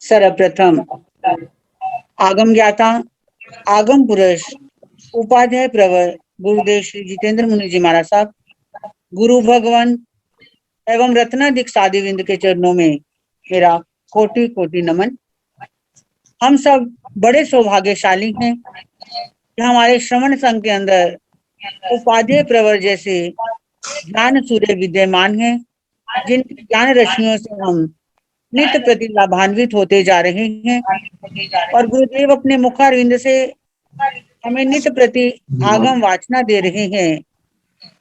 सर्वप्रथम आगम ज्ञाता, आगम पुरुष, उपाध्याय प्रवर गुरुदेव श्री जितेंद्र मुनि जी महाराज साहब, गुरु भगवान एवं रत्नाधिक साधुविंद के चरणों में मेरा कोटि कोटि नमन। हम सब बड़े सौभाग्यशाली हैं कि हमारे श्रवण संघ के अंदर उपाध्याय प्रवर जैसे ज्ञान सूर्य विद्यमान हैं, जिनकी ज्ञान रश्मियों से हम नित्य प्रति लाभान्वित होते जा रहे हैं और गुरुदेव अपने मुखारविंद से हमें नित्य प्रति आगम वाचना दे रहे हैं।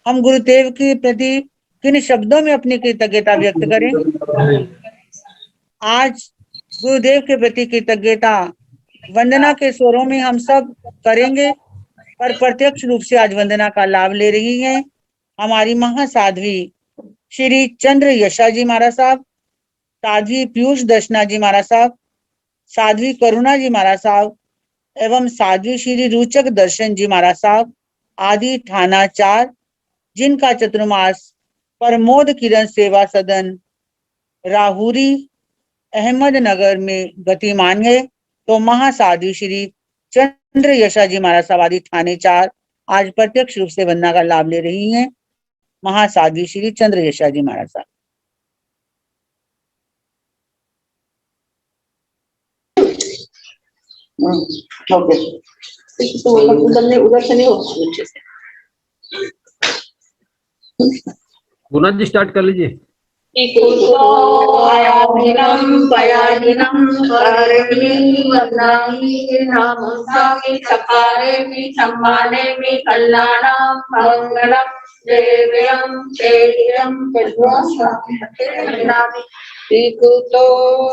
हम गुरुदेव के प्रति किन शब्दों में अपनी कृतज्ञता व्यक्त करें? आज गुरुदेव के प्रति कृतज्ञता वंदना के स्वरों में हम सब करेंगे, पर प्रत्यक्ष रूप से आज वंदना का लाभ ले रही हैं हमारी महासाध्वी श्री चंद्र यशा जी महाराज साहब, साध्वी पीयूष दर्शना जी महाराज साहब, साध्वी करुणा जी महाराज साहब एवं साध्वी श्री रुचक दर्शन जी महाराज साहब आदि थाना 4, जिनका चतुर्मास प्रमोद किरण सेवा सदन राहुरी अहमदनगर में गतिमान है। तो महासाध्वी श्री चंद्र यशा जी महाराज साहब आदि थाने 4 आज प्रत्यक्ष रूप से वंदना का लाभ ले रही हैं। महासाध्वी श्री चंद्र यशा जी महाराज साहब। तो उधर से नहीं होगा अच्छे से। गुना जी स्टार्ट कर लीजिए। ीकुतो अयाहिनं पयाहिनं करेमि वन्दामि नमस्कामि सकारेमि सम्मानेमि कल्याणां मंगलं देव्यं देव्यं पद्मास्वामी ीकुतो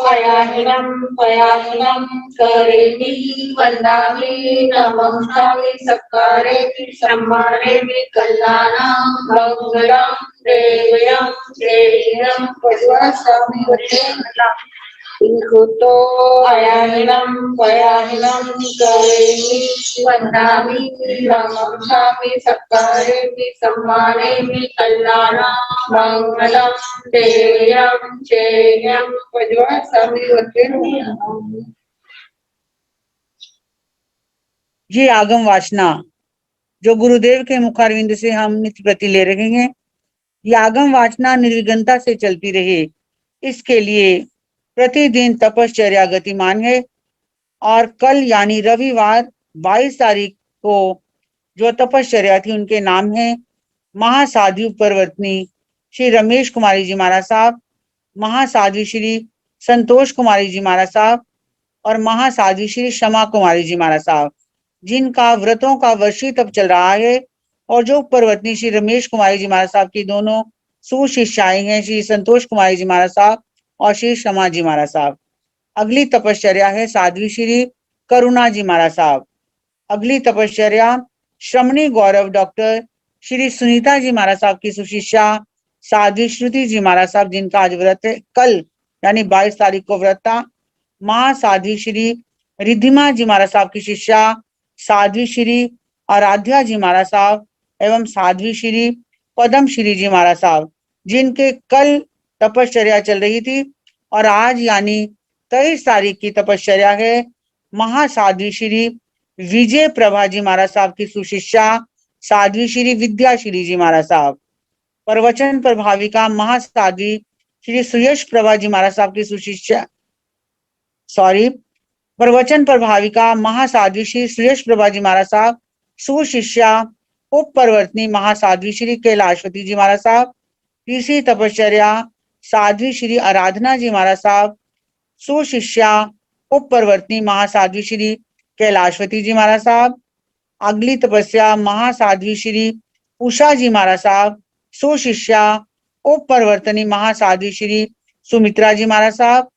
अयाहिनं पयाहिनं करेमि वन्दामि नमस्कामि सकारेमि सम्मानेमि कल्याणां मंगलं देव्यं देव्यं पद्मास्वामी। ये आगम वासना जो गुरुदेव के मुखारविंद से हम नित्य प्रति ले रहे हैं, ये आगम वासना निर्विघ्नता से चलती रहे, इसके लिए प्रतिदिन तपश्चर्या गतिमान है। और कल यानी रविवार 22 तारीख को जो तपश्चर्या थी उनके नाम है महासाध्वी परवर्तनी श्री रमेश कुमारी जी महाराज साहब, महासाध्वी श्री संतोष कुमारी जी महाराज साहब और महासाध्वी श्री क्षमा कुमारी जी महाराज साहब, जिनका व्रतों का वर्षी तप चल रहा है। और जो परवर्तनी श्री रमेश कुमारी जी महाराज साहब की दोनों सुशिष्याएं हैं, श्री संतोष कुमारी जी महाराज साहब और श्री क्षमा जी महाराज साहब। अगली तपश्चर्या है साध्वी श्री करुणा जी महाराज साहब। अगली तपश्चर्या श्रमणी गौरव डॉक्टर श्री सुनीता जी महाराज साहब की सुशिष्या साध्वी श्रुति जी महाराज साहब, जिनका आज व्रत है, कल यानी 22 तारीख को व्रत था। महासाध्वी श्री रिद्धिमा जी महाराज साहब की शिष्या साध्वी श्री आराध्या जी महाराज साहब एवं साध्वी श्री पदम श्री जी महाराज साहब, जिनके कल तपश्चर्या चल रही थी और आज यानी 23 तारीख की तपश्चर्या है महासाध्वी श्री विजय प्रभा जी महाराज साहब की सुशिष्या साध्वी श्री विद्या श्री जी महाराज साहब। प्रवचन प्रभाविका महासाध्वी श्री सुयश प्रभा जी महाराज साहब की सुशिष्या प्रवचन प्रभाविका महासाध्वी श्री सुयश प्रभा जी महाराज साहब, सुशिष्या उप प्रवर्तनी महासाध्वी श्री कैलाशवती जी महाराज साहब। तीसरी तपश्चर्या साध्वी श्री आराधना जी महाराज साहब, सुशिष्या उप प्रवर्तनी महासाध्वी श्री कैलाशवती जी महाराज साहब। अगली तपस्या महासाध्वी श्री उषा जी महाराज साहब, सुशिष्या उप प्रवर्तनी महासाध्वी श्री सुमित्रा जी महाराज साहब।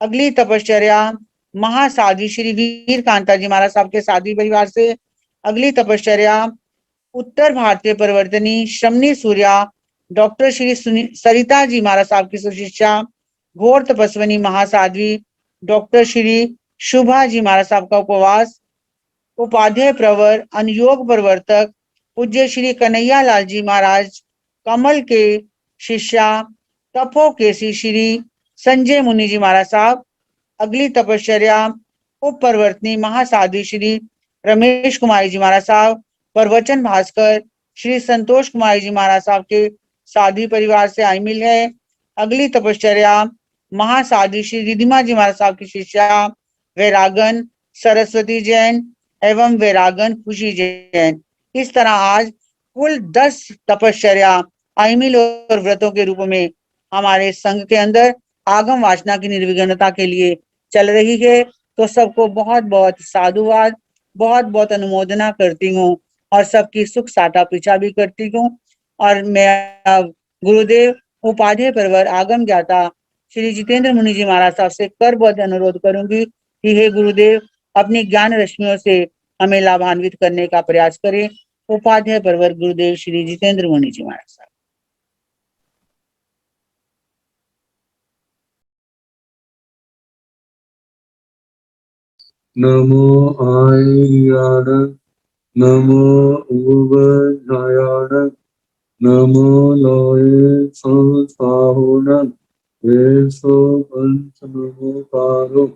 अगली तपश्चर्या महासाध्वी श्री वीर कांता जी महाराज साहब के साध्वी परिवार से। अगली तपश्चर्या उत्तर भारतीय परिवर्तनी श्रमणी सूर्या डॉक्टर श्री सरिता जी महाराज साहब की सुशिष्या घोर तपस्वनी महासाध्वी डॉक्टर श्री शुभा जी महाराज साहब का उपवास। उपाध्याय प्रवर अनुयोग प्रवर्तक पूज्य श्री कन्हैया लाल जी महाराज कमल के शिष्या तपो केसी श्री संजय मुनि जी महाराज साहब। अगली तपश्चर्या उप प्रवर्तनी महासाधु श्री रमेश कुमार जी महाराज साहब, प्रवचन भास्कर श्री संतोष कुमार जी महाराज साहब के साधु परिवार से आई मिल है। अगली तपश्चर्या महासाधु श्री रिधिमा जी महाराज साहब की शिष्या वैरागन सरस्वती जैन एवं वैरागन खुशी जैन। इस तरह आज कुल 10 तपश्चर्या आइमिल और व्रतों के रूप में हमारे संघ के अंदर आगम वासना की निर्विघ्नता के लिए चल रही है। तो सबको बहुत बहुत साधुवाद, बहुत बहुत अनुमोदना करती हूँ और सबकी सुख साता पीछा भी करती हूँ। और मैं गुरुदेव उपाध्याय परवर आगम ज्ञाता श्री जितेंद्र मुनि जी महाराज साहब से कर बहुत अनुरोध करूंगी कि हे गुरुदेव अपनी ज्ञान रश्मियों से हमें लाभान्वित करने का प्रयास करें। उपाध्याय परवर गुरुदेव श्री जितेंद्र मुनि जी महाराज साहब। नमो आर्याण नमो उभयाण नमो लोये संस्थाहुण वेशो पंच नमो पारो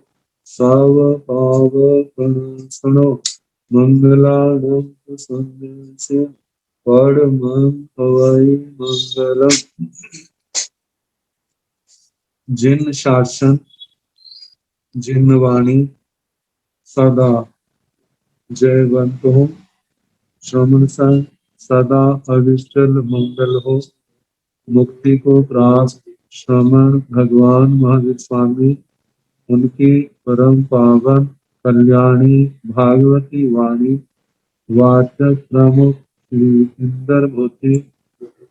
साव पाव प्रणसनो मंगलानंद संदेशे परमं हवै मंगलम। जिन शासन जिन वाणी सदा जयवंत हो, श्रवण संग सदा अविचल मंगल हो। मुक्ति को प्राप्त श्रवण भगवान महावीर स्वामी उनकी परम पावन कल्याणी भागवती वाणी वाचक प्रमुख श्री इंद्र भूति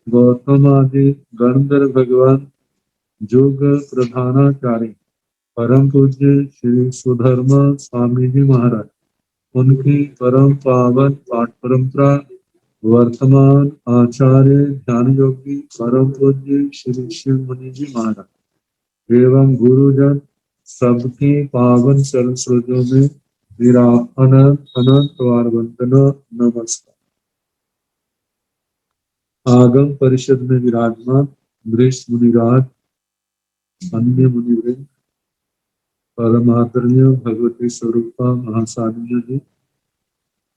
गौतम आदि गंधर्व भगवान जुग प्रधानाचार्य परम पूज्य श्री सुधर्मा स्वामी जी महाराज, उनकी परम पावन पाठ परंपरा वर्तमान आचार्य ध्यान योगी परम पूज्य श्री शिव मुनि जी महाराज एवं गुरुजन सबकी पावन चरण स्रोतों में मेरा अनंत अनंत बार वंदना नमस्कार। आगम परिषद में विराजमान वृष मुनिराज, अन्य मुनिवृंद, परम आदरणीय भगवती स्वरूपा महासाध्य जी,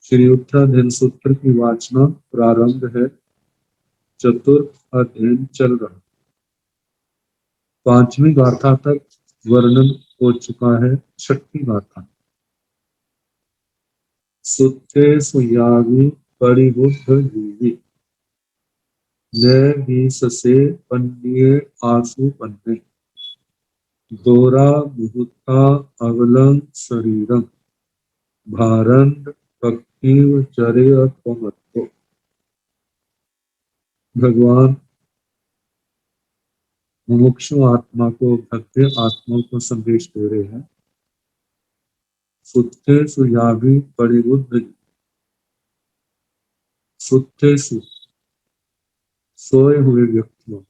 श्री उत्तराधीन सूत्र की वाचना प्रारंभ है। चतुर्थ अध्ययन चल रहा, 5वीं गाथा तक वर्णन हो चुका है। 6ठी गाथा सुत्ते सुयागी परिबुद्ध जीवी न भी ससे पन्निये आसु पन्ने दोरा मुहुता अवलं शरीरम भारंड पक्षीव चरे त्वमत्तो। भगवान मुमुक्षु आत्मा को, भक्ति आत्मा को संदेश दे रहे हैं। सुत्थे सुयागी परिबुद्ध, सुत्थे सु सोए हुए व्यक्तियों,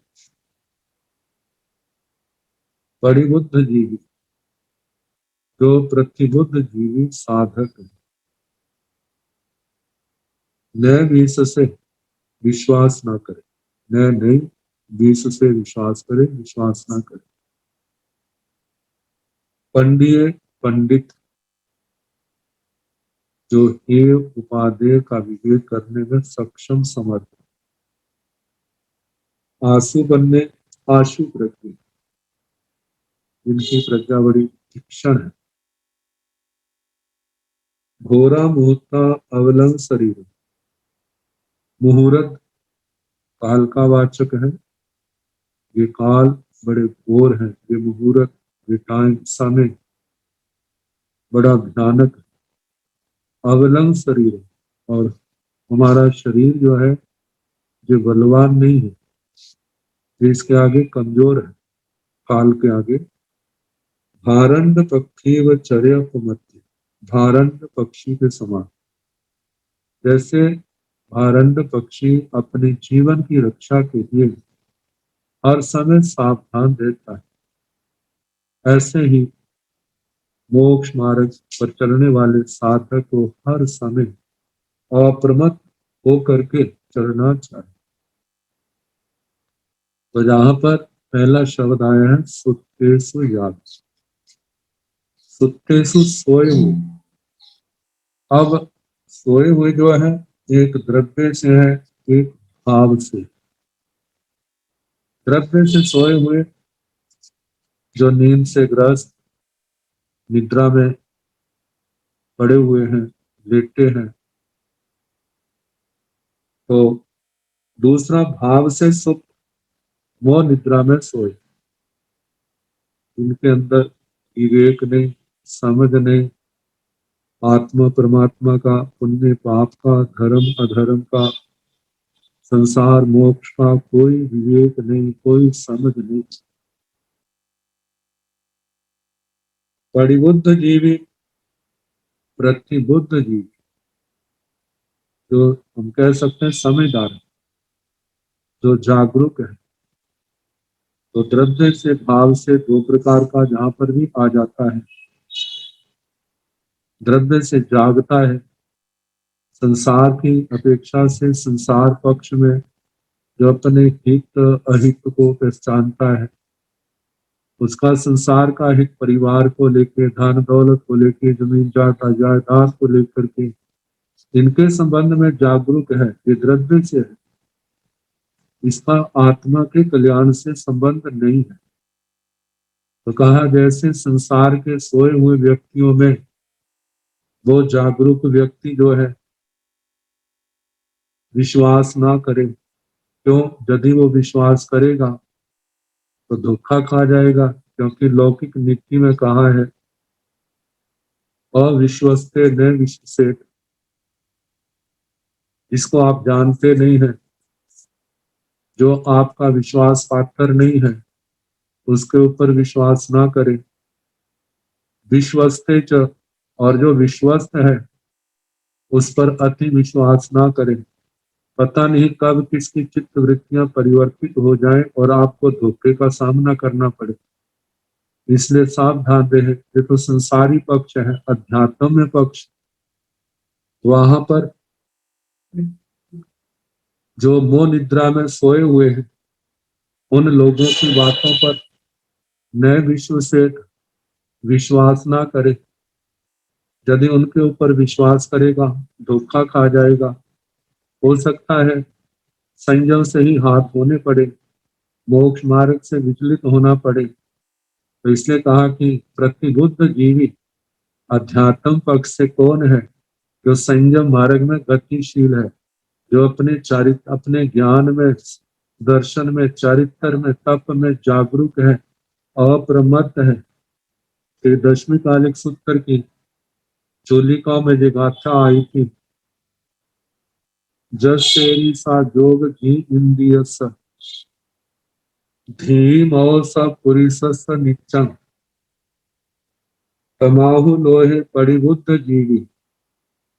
परिबुद्ध जीवी जो प्रतिबुद्ध जीवी साधक है, न बीस से विश्वास ना करे, न नहीं 20 से विश्वास करे, विश्वास ना करे। पंडिये पंडित जो हे उपादेय का विवेक करने में सक्षम समर्थ, आंसू बनने आशु प्रज्ञा, इनकी प्रज्ञा बड़ी तीक्ष्ण है। घोरा मुहूर्ता अवलंब शरीर, मुहूर्त काल का वाचक है। ये काल बड़े घोर है, ये मुहूर्त, ये टाइम, समय बड़ा भयानक है। अवलंब शरीर, और हमारा शरीर जो है जो बलवान नहीं है, इसके आगे कमजोर है, काल के आगे। भारंड पक्षी व चर्या मध्य, भारंड पक्षी के समान, जैसे भारंड पक्षी अपने जीवन की रक्षा के लिए हर समय सावधान रहता है, ऐसे ही मोक्ष मार्ग पर चलने वाले साधक को हर समय अप्रमत्त होकर के चलना चाहिए। तो जहां पर पहला शब्द आया है सुत्तेषु याग, सुत्तेषु सोए हुए। अब सोए हुए जो है एक द्रव्य से है, एक भाव से। द्रव्य से सोए हुए जो नींद से ग्रस्त निद्रा में पड़े हुए हैं, लेटे हैं। तो दूसरा भाव से सुप्त, वो निद्रा में सोए। उनके अंदर विवेक नहीं, समझ नहीं, आत्मा परमात्मा का, पुण्य पाप का, धर्म अधर्म का, संसार मोक्ष का कोई विवेक नहीं, कोई समझ नहीं। परिबुद्ध जीवी, प्रतिबुद्ध जीवी, जो हम कह सकते हैं समझदार, जो जागरूक है। तो द्रव्य से भाव से दो प्रकार का जहां पर भी आ जाता है। द्रव्य से जागता है, संसार की अपेक्षा से संसार पक्ष में जो अपने हित अहित को पहचानता है, उसका संसार का हित परिवार को लेकर, धन दौलत को लेकर, जमीन जायदाद को लेकर के इनके संबंध में जागरूक है, ये द्रव्य से है। इसका आत्मा के कल्याण से संबंध नहीं है। तो कहा जैसे संसार के सोए हुए व्यक्तियों में वो जागरूक व्यक्ति जो है विश्वास ना करे। क्यों? यदि वो विश्वास करेगा तो धोखा खा जाएगा, क्योंकि लौकिक नीति में कहा है अविश्वस्ते न विश्वसेत। इसको आप जानते नहीं है, जो आपका विश्वास पात्र नहीं है उसके ऊपर विश्वास ना करें। विश्वस्ते च, और जो विश्वस्त है उस पर अति विश्वास ना करें। पता नहीं कब किसकी चित्त वृत्तियां परिवर्तित हो जाएं और आपको धोखे का सामना करना पड़े। इसलिए सावधान रहे। ये तो संसारी पक्ष है, अध्यात्म में पक्ष, वहां पर जो मोह निद्रा में सोए हुए हैं उन लोगों की बातों पर नए विश्व से विश्वास ना करे। यदि उनके ऊपर विश्वास करेगा धोखा खा जाएगा। हो सकता है संयम से ही हाथ होने पड़े, मोक्ष मार्ग से विचलित होना पड़े। तो इसलिए कहा कि प्रतिबुद्ध जीवी अध्यात्म पक्ष से कौन है? जो संयम मार्ग में गतिशील है, जो अपने चारित्र, अपने ज्ञान में, दर्शन में, चारित्र में, तप में जागरूक है, अप्रमत्त है। फिर 10वीं कालिक सूत्र की चोलिका में जो गाथा आई थी, जस तेरी सा जोग घी इंद्रिय स धीम स पुरुष नित्यं तमाहु लोहे परिबुद्ध जीवी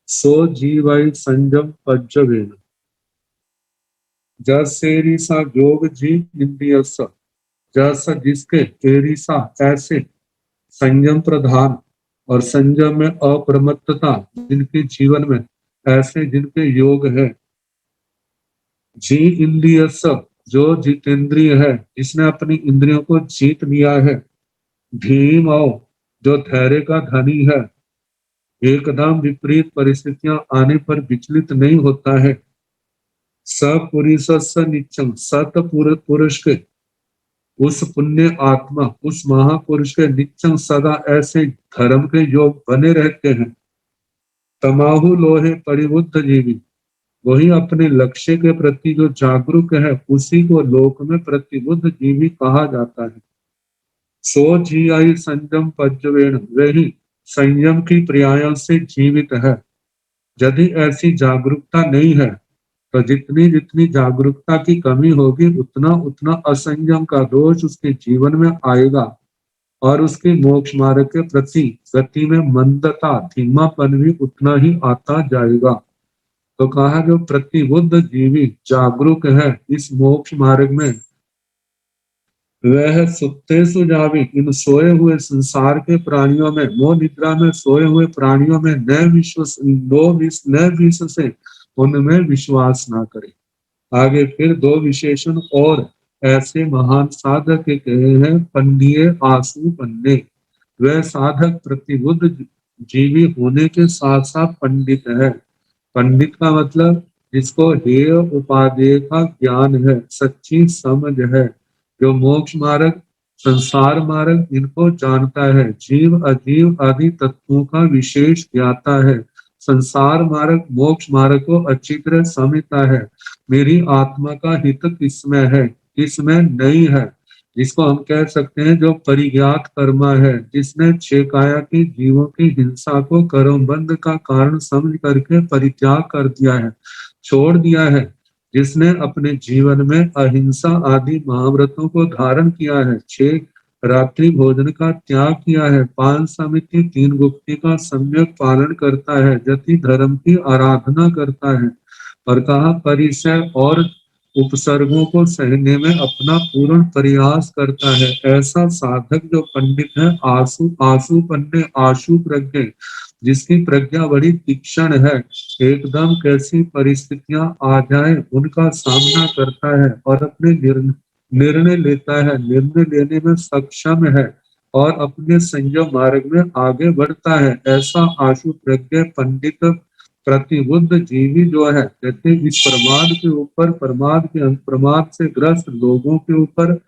सो जीवाई संयम पज्जवेन। जस तेरी सा जोग जी इंद्रिय स, जस जिसके तेरी सा ऐसे संयम प्रधान और संयम में अप्रमत्तता जिनके जीवन में, ऐसे जिनके योग है। जी इंद्रिय सब, जो जितेंद्रिय है, जिसने अपनी इंद्रियों को जीत लिया है। भीम आओ, जो धैर्य का धनी है, एकदम विपरीत परिस्थितियां आने पर विचलित नहीं होता है। सपुरुष नित्यम, सत पुरुष के, उस पुण्य आत्मा, उस महापुरुष के नित्यम सदा ऐसे धर्म के योग बने रहते हैं। तमाहु लोहे परिबुद्ध जीवी, वही अपने लक्ष्य के प्रति जो जागरूक है उसी को लोक में प्रतिबुद्ध जीवी कहा जाता है। सो जी आई संयम पज्जवेण, वही संयम की पर्यायों से जीवित है। यदि ऐसी जागरूकता नहीं है तो जितनी जितनी जागरूकता की कमी होगी उतना उतना असंयम का दोष उसके जीवन में आएगा और उसके मोक्ष मार्ग के प्रति गति में मंदता, धीमापन भी उतना ही आता जाएगा। तो कहा जो प्रतिबुद्ध जीवी जागरूक है इस मोक्ष मार्ग में, वह सुत्ते सुजावी, इन सोए हुए संसार के प्राणियों में, मोह निद्रा में सोए हुए प्राणियों में न विश्व से उनमें विश्वास ना करे। आगे फिर दो विशेषण और ऐसे महान साधक के कहे हैं, पन्निये आंसू पन्ने, वह साधक प्रतिबुद्ध जीवी होने के साथ साथ पंडित है। पंडित का मतलब जिसको हेय उपादेय का ज्ञान है, सच्ची समझ है, जो मोक्ष मार्ग संसार मार्ग इनको जानता है, जीव अजीव आदि तत्वों का विशेष ज्ञाता है, संसार मार्ग मोक्ष मार्ग को अच्छी तरह समझता है, मेरी आत्मा का हित किसमें है किसमें नहीं है, जिसको हम कह सकते हैं जो परिज्ञात कर्मा है, जिसने छह काया के जीवों की हिंसा को कर्मबंध का कारण समझ करके परित्याग कर दिया है, छोड़ दिया है, जिसने अपने जीवन में अहिंसा आदि महाव्रतों को धारण किया है, छह रात्रि भोजन का त्याग किया है, पांच समिति तीन गुप्ती का सम्यक पालन करता है, जति धर्म की आराधना करता है, और कहा परिचय और उपसर्गों को सहने में अपना पूर्ण प्रयास करता है। ऐसा साधक जो पंडित है, आशु आशु पन्ने आशु प्रज्ञ, जिसकी प्रज्ञा बड़ी तीक्ष्ण है, एकदम कैसी परिस्थितियां आ जाए उनका सामना करता है और अपने निर्णय लेता है, निर्णय लेने में सक्षम है और अपने संयम मार्ग में आगे बढ़ता है। ऐसा आशु प्रज्ञ पंडित प्रतिबुद्ध जीवी जो है, कहते इस प्रमाद के ऊपर प्रमाद से ग्रस्त लोगों के ऊपर,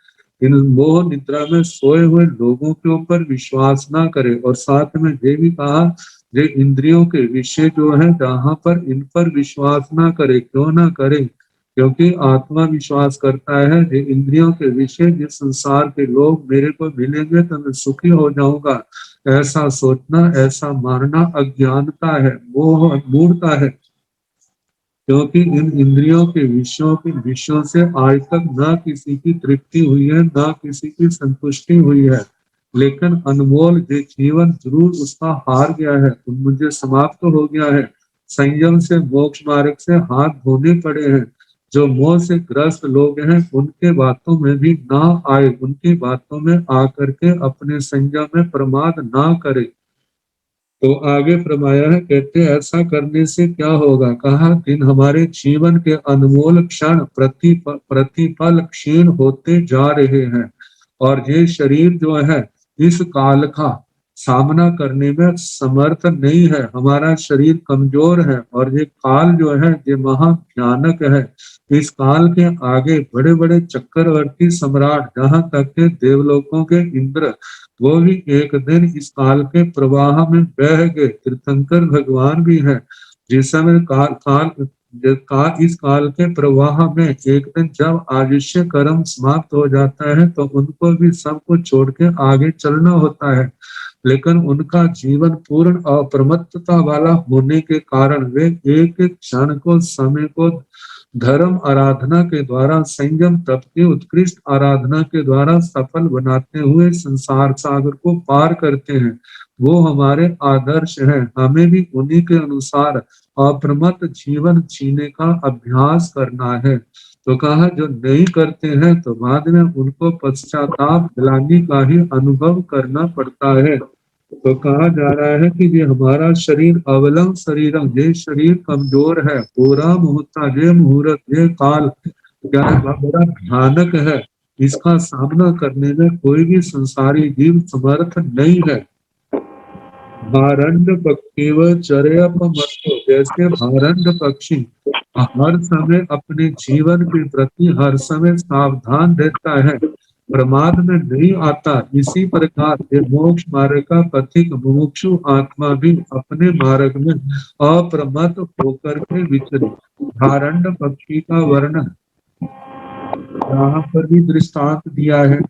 इन मोह निद्रा में सोए हुए लोगों के ऊपर विश्वास ना करे, और साथ में ये भी कहा ये इंद्रियों के विषय जो है जहाँ पर इन पर विश्वास ना करे। क्यों ना करे? क्योंकि आत्मा विश्वास करता है ये इंद्रियों के विषय, जिस संसार के लोग मेरे को मिलेंगे तो मैं सुखी हो जाऊंगा, ऐसा सोचना ऐसा मानना अज्ञानता है, मोह मूढ़ता है। क्योंकि इन इंद्रियों के विषयों से आज तक ना किसी की तृप्ति हुई है, ना किसी की संतुष्टि हुई है, लेकिन अनमोल जो जीवन जरूर उसका हार गया है, मुझे समाप्त हो गया है। संयम से मोक्ष मार्ग से हाथ धोने पड़े हैं। जो मोह से ग्रस्त लोग हैं उनके बातों में भी ना आए, उनकी बातों में आकर के अपने संयम में प्रमाद ना करे। तो आगे फरमाया है, कहते ऐसा करने से क्या होगा? कहा दिन हमारे जीवन के अनमोल क्षण प्रतिपल क्षीण होते जा रहे हैं, और ये शरीर जो है इस काल का सामना करने में समर्थ नहीं है। हमारा शरीर कमजोर है और ये काल जो है ये महा भयानक है। इस काल के आगे बड़े बड़े चक्रवर्ती सम्राट, जहाँ तक के देवलोकों के इंद्र, वो भी एक दिन इस काल के प्रवाह में बह गए। तीर्थंकर भगवान भी है, जिस समय इस काल के प्रवाह में एक दिन जब आयुष्य कर्म समाप्त हो जाता है तो उनको भी सब कुछ छोड़ के आगे चलना होता है, लेकिन उनका जीवन पूर्ण अप्रमत्तता वाला होने के कारण वे एक एक क्षण को, समय को धर्म आराधना के द्वारा, संयम तप की उत्कृष्ट आराधना के द्वारा सफल बनाते हुए संसार सागर को पार करते हैं। वो हमारे आदर्श हैं। हमें भी उन्हीं के अनुसार अप्रमत्त जीवन जीने का अभ्यास करना है। तो कहा जो नहीं करते हैं तो बाद में उनको पश्चाताप दिलाने का ही अनुभव करना पड़ता है। तो कहा जा रहा है कि ये हमारा शरीर अवलम शरीरम, ये शरीर कमजोर है, पूरा मुहूर्त ये मुहूर्त ये काल क्या है, बड़ा भयानक है। इसका सामना करने में कोई भी संसारी जीव समर्थ नहीं है। भारंड पक्षी व चर्यापमर्तो, जैसे भारंड पक्षी हर समय अपने जीवन के प्रति हर समय सावधान रहता है, प्रमाद में नहीं आता, इसी प्रकार ये मोक्ष मार्ग का पथिक मुमुक्षु आत्मा भी अपने मार्ग में अप्रमत्त होकर के विचरे। भारंड पक्षी का वर्णन यहाँ पर भी दृष्टांत दिया है।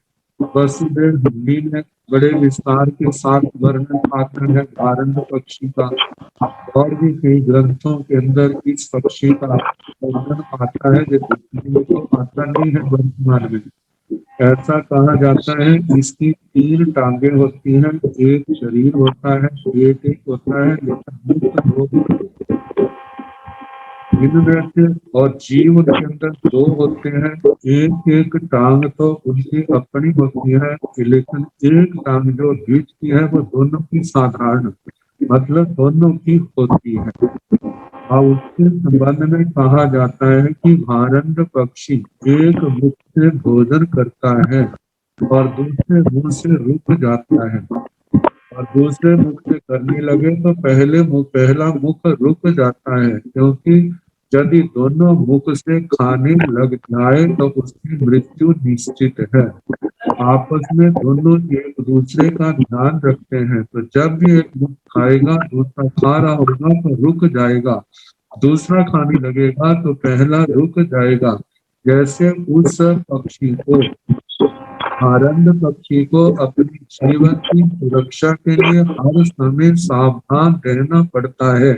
वसुदेव हिंदी में बड़े विस्तार के साथ वर्णन आता है भारंड पक्षी का, और भी कई ग्रंथों के अंदर इस पक्षी का वर्णन आता है, जो आता नहीं है वर्तमान में। ऐसा कहा जाता है इसकी 3 टांगे होती हैं, एक शरीर होता है, पेट एक होता है, इनमें से और जीव के अंदर 2 होते हैं। एक एक टांग तो उनकी अपनी होती है, लेकिन एक टांग जो बीच की है वो दोनों की साधारण, मतलब दोनों की होती है। और उसके संबंध में कहा जाता है कि भारंड पक्षी एक मुख से भोजन करता है और दूसरे मुंह से रुक जाता है। और दूसरे मुख से करने लगे तो पहला मुख रुक जाता है, क्योंकि यदि दोनों मुख से खाने लग जाए तो उसकी मृत्यु निश्चित है। आपस में दोनों एक दूसरे का ध्यान रखते हैं, तो जब भी एक मुख खाएगा दूसरा खा रहा होगा तो रुक जाएगा, दूसरा खाने लगेगा तो पहला रुक जाएगा। जैसे उस पक्षी को, आरंभ पक्षी को अपने जीवन की सुरक्षा के लिए हर समय सावधान रहना पड़ता है,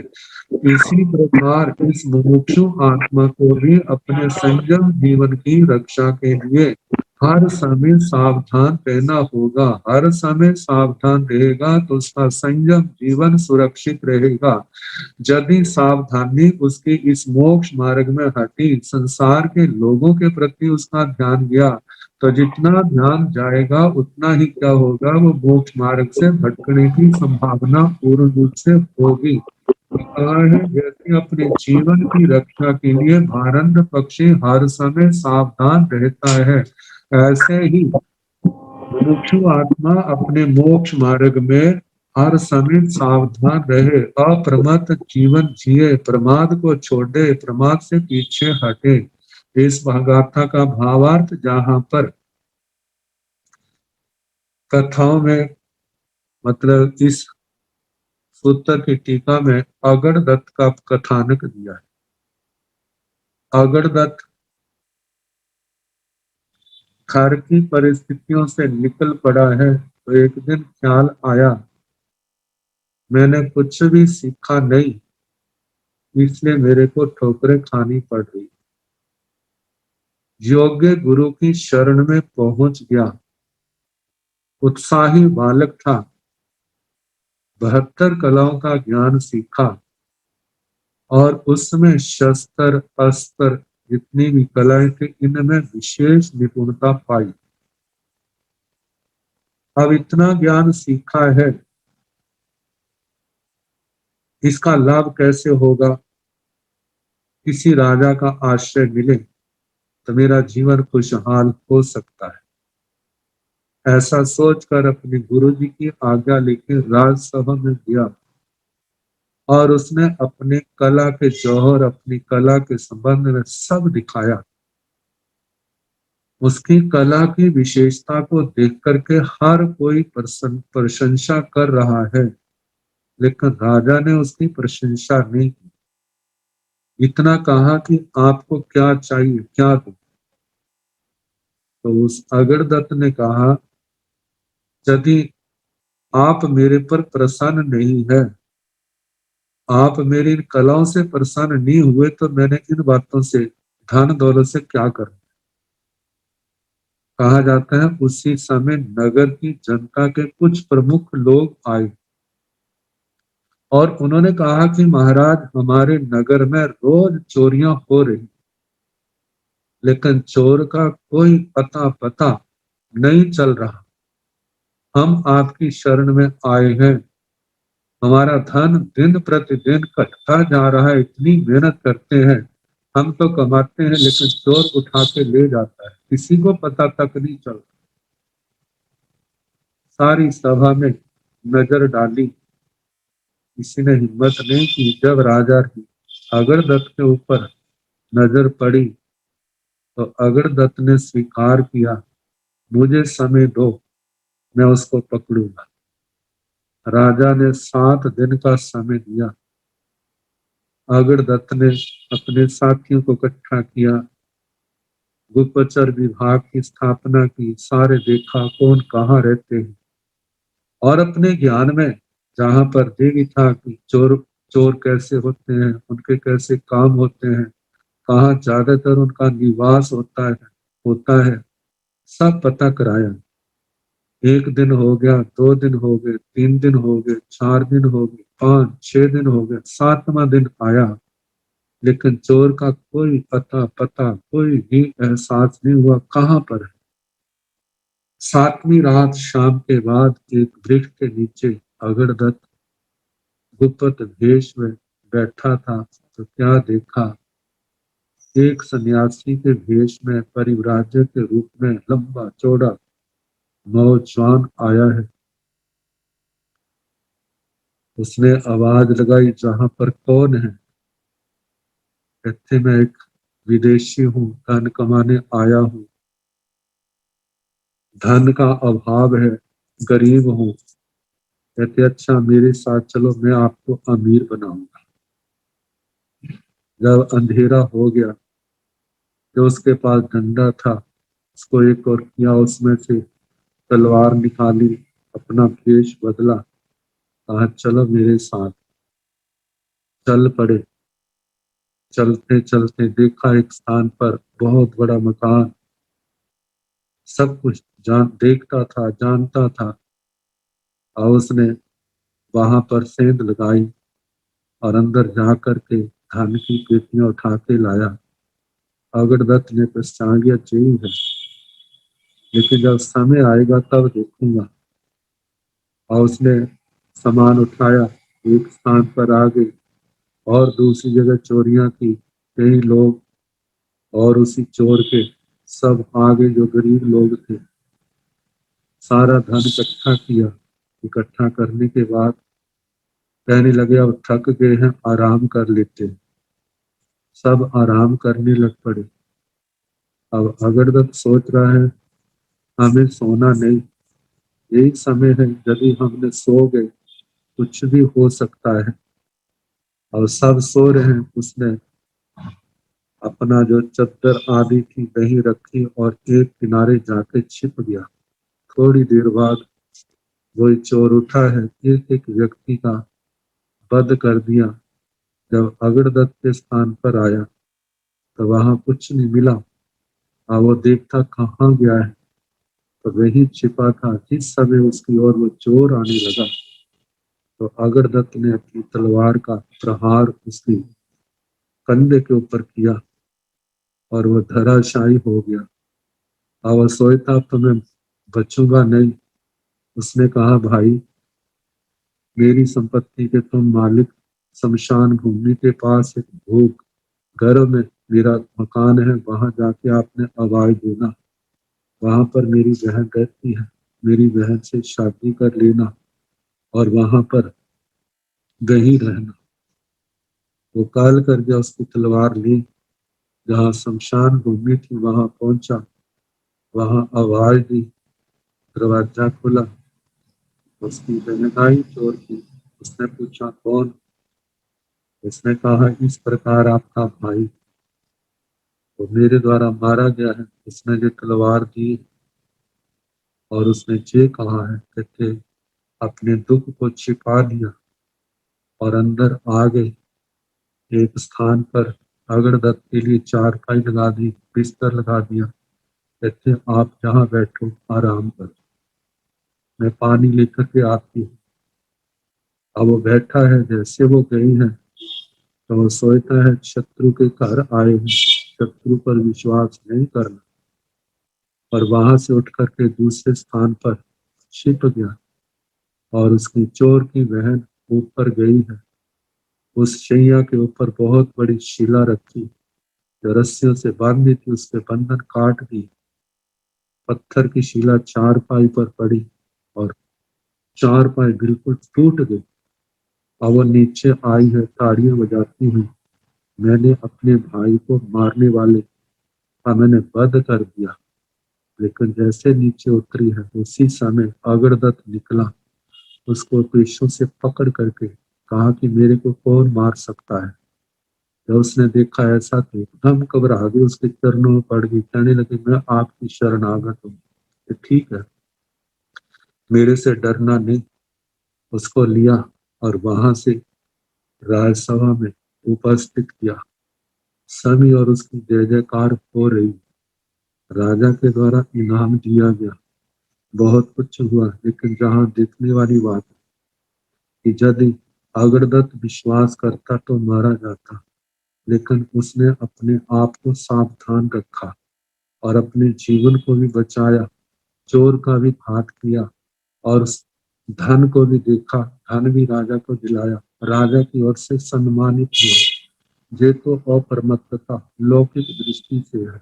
इसी प्रकार इस मुमुक्षु आत्मा को भी अपने संयम जीवन की रक्षा के लिए हर समय सावधान रहना होगा। हर समय सावधान रहेगा तो उसका संयम जीवन सुरक्षित रहेगा। यदि सावधानी उसकी इस मोक्ष मार्ग में हटी, संसार के लोगों के प्रति उसका ध्यान गया, तो जितना ध्यान जाएगा उतना ही क्या होगा, वो मोक्ष मार्ग से भटकने की संभावना पूर्ण रूप से होगी। कहा है जैसे अपने जीवन की रक्षा के लिए भारंद पक्षी हर समय सावधान रहता है, ऐसे ही मुमुक्षु आत्मा अपने मोक्ष मार्ग में हर समय सावधान रहे, अप्रमत्त जीवन जिए, प्रमाद को छोड़े, प्रमाद से पीछे हटे। इस गाथा का भावार्थ जहाँ पर कथाओं में, मतलब इस सूत्र की टीका में अगड़ दत्त का कथानक दिया है। अगड़ दत्त घर की परिस्थितियों से निकल पड़ा है, तो एक दिन ख्याल आया मैंने कुछ भी सीखा नहीं, इसलिए मेरे को ठोकरें खानी पड़ रही। योग्य गुरु की शरण में पहुंच गया। उत्साही बालक था, 72 कलाओं का ज्ञान सीखा और उसमें शस्त्र अस्त्र जितनी भी कलाएं थी इनमें विशेष निपुणता पाई। अब इतना ज्ञान सीखा है, इसका लाभ कैसे होगा? किसी राजा का आश्रय मिले तो मेरा जीवन खुशहाल हो सकता है। ऐसा सोचकर अपने गुरुजी की आज्ञा लेकर राजसभा में गया और उसने अपने कला के जौहर, अपनी कला के संबंध में सब दिखाया। उसकी कला की विशेषता को देख करके हर कोई प्रशंसा कर रहा है, लेकिन राजा ने उसकी प्रशंसा नहीं की। इतना कहा कि आपको क्या चाहिए, क्या दूं? तो उस अगरदत्त ने कहा, यदि आप मेरे पर प्रसन्न नहीं है, आप मेरी इन कलाओं से प्रसन्न नहीं हुए, तो मैंने इन बातों से, धन दौलत से क्या करूं? कहा जाता है उसी समय नगर की जनता के कुछ प्रमुख लोग आए और उन्होंने कहा कि महाराज, हमारे नगर में रोज चोरियां हो रही, लेकिन चोर का कोई पता नहीं चल रहा। हम आपकी शरण में आए हैं, हमारा धन दिन प्रतिदिन कटता जा रहा है, इतनी मेहनत करते हैं, हम तो कमाते हैं लेकिन चोर उठा के ले जाता है, किसी को पता तक नहीं चलता। सारी सभा में नजर डाली, किसी ने हिम्मत नहीं की। जब राजा की अगरदत्त के ऊपर नजर पड़ी तो अगरदत्त ने स्वीकार किया, मुझे समय दो, मैं उसको पकड़ूंगा। राजा ने 7 दिन का समय दिया। अगरदत्त ने अपने साथियों को इकट्ठा किया, गुप्तचर विभाग की स्थापना की, सारे देखा कौन कहाँ रहते हैं, और अपने ज्ञान में जहां पर देवी था कि चोर कैसे होते हैं, उनके कैसे काम होते हैं, कहाँ ज्यादातर उनका निवास होता है, सब पता कराया। 1 दिन हो गया, 2 दिन हो गए, 3 दिन हो गए, 4 दिन हो गए, 5, 6 दिन हो गए, 7वां दिन आया, लेकिन चोर का कोई पता कोई भी एहसास नहीं हुआ कहाँ पर है। 7वीं रात शाम के बाद एक वृक्ष के नीचे अगरदत्त गुप्त वेश में बैठा था, तो क्या देखा, एक सन्यासी के वेश में परिव्राजक के रूप में लंबा चौड़ा नौजवान आया है। उसने आवाज लगाई, जहां पर कौन है? कहते मैं एक विदेशी हूँ, धन कमाने आया हूँ, धन का अभाव है, गरीब हूँ। कहते अच्छा मेरे साथ चलो, मैं आपको अमीर बनाऊंगा। जब अंधेरा हो गया, जो उसके पास डंडा था उसको एक और किया, उसमें से तलवार निकाली, अपना वेश बदला, कहा चलो मेरे साथ। चल पड़े। चलते चलते देखा एक स्थान पर बहुत बड़ा मकान, सब कुछ देखता था, जानता था। और उसने वहां पर सेंध लगाई और अंदर जा करके धान की पेटियां उठा के लाया। अगरदत्त ने पहचान लिया यही है, लेकिन जब समय आएगा तब देखूंगा। और उसने सामान उठाया, एक स्थान पर आ गई और दूसरी जगह चोरियां की। कई लोग और उसी चोर के सब आ गए जो गरीब लोग थे। सारा धन इकट्ठा किया। इकट्ठा करने के बाद कहने लगे अब थक गए हैं, आराम कर लेते हैं। सब आराम करने लग पड़े। अब अगरदत्त सोच रहा है हमें सोना नहीं, यही समय है, यदि हमने सो गए कुछ भी हो सकता है। और सब सो रहे हैं। उसने अपना जो चद्दर आदि थी वही रखी और एक किनारे जाके छिप गया। थोड़ी देर बाद वही चोर उठा है, एक एक व्यक्ति का वध कर दिया। जब अगरदत्त के स्थान पर आया तो वहां कुछ नहीं मिला। और वो देखता कहाँ गया है, तो वही छिपा था। जिस समय उसकी ओर वो चोर आने लगा तो अगरदत्त ने अपनी तलवार का प्रहार उसकी कंधे के ऊपर किया और वो धराशायी हो गया। और वो सोचता तो मैं बचूंगा नहीं। उसने कहा भाई मेरी संपत्ति के तुम मालिक, शमशान भूमि के पास एक भोग घर में मेरा मकान है, वहां जाके आपने आवाज देना। वहां पर मेरी बहन रहती है, मेरी बहन से शादी कर लेना और वहां पर वहीं रहना। वो काल कर गया, उसकी तलवार ली, जहाँ शमशान भूमि थी वहां पहुंचा, वहां आवाज दी, दरवाजा खुला, उसकी बहन आई चोर की। उसने पूछा कौन? उसने कहा इस प्रकार आपका भाई तो मेरे द्वारा मारा गया है। उसने जो तलवार दी और उसने ये कहा है, कहते अपने दुख को छिपा दिया और अंदर आ गए। एक स्थान पर अगरदत्त के लिए चारपाई लगा दी, बिस्तर लगा दिया। कहते आप जहाँ बैठो आराम करो, मैं पानी लेकर के आती हूँ। अब वो बैठा है, जैसे वो गई है तो वो सोचता है शत्रु के घर आए हैं, शत्रु पर विश्वास नहीं करना। और वहां से उठ करके दूसरे स्थान पर छिप गया। और उसकी चोर की बहन ऊपर गई है, उस शैया के ऊपर बहुत बड़ी शिला रखी जो रस्सियों से बांधी थी, उसके बंधन काट दी। पत्थर की शिला चारपाई पर पड़ी और चारपाई बिल्कुल टूट गई। अब वो नीचे आई है ताड़ियां बजाती हुई, मैंने अपने भाई को मारने वाले का मैंने वध कर दिया। लेकिन जैसे नीचे उतरी है उसी समय अगरदत्त निकला, उसको पीछों से पकड़ करके कहा कि मेरे को कौन मार सकता है। जब उसने देखा ऐसा तो एकदम घबरा गई, उसके चरणों में पड़ गई, कहने लगी मैं आपकी शरणागत हूँ। तो ठीक है, मेरे से डरना नहीं। उसको लिया और वहां से राजसभा में उपस्थित किया। सभी और उसकी जय जयकार हो रही। राजा के द्वारा इनाम दिया गया, बहुत कुछ हुआ। लेकिन जहां देखने वाली बात कि यदि अगरदत्त विश्वास करता तो मारा जाता, लेकिन उसने अपने आप को सावधान रखा और अपने जीवन को भी बचाया, चोर का भी घात किया और उस धन को भी देखा, धन भी राजा को दिलाया, राजा की ओर से सम्मानित हुआ। ये तो अप्रमत्तता लौकिक दृष्टि से है।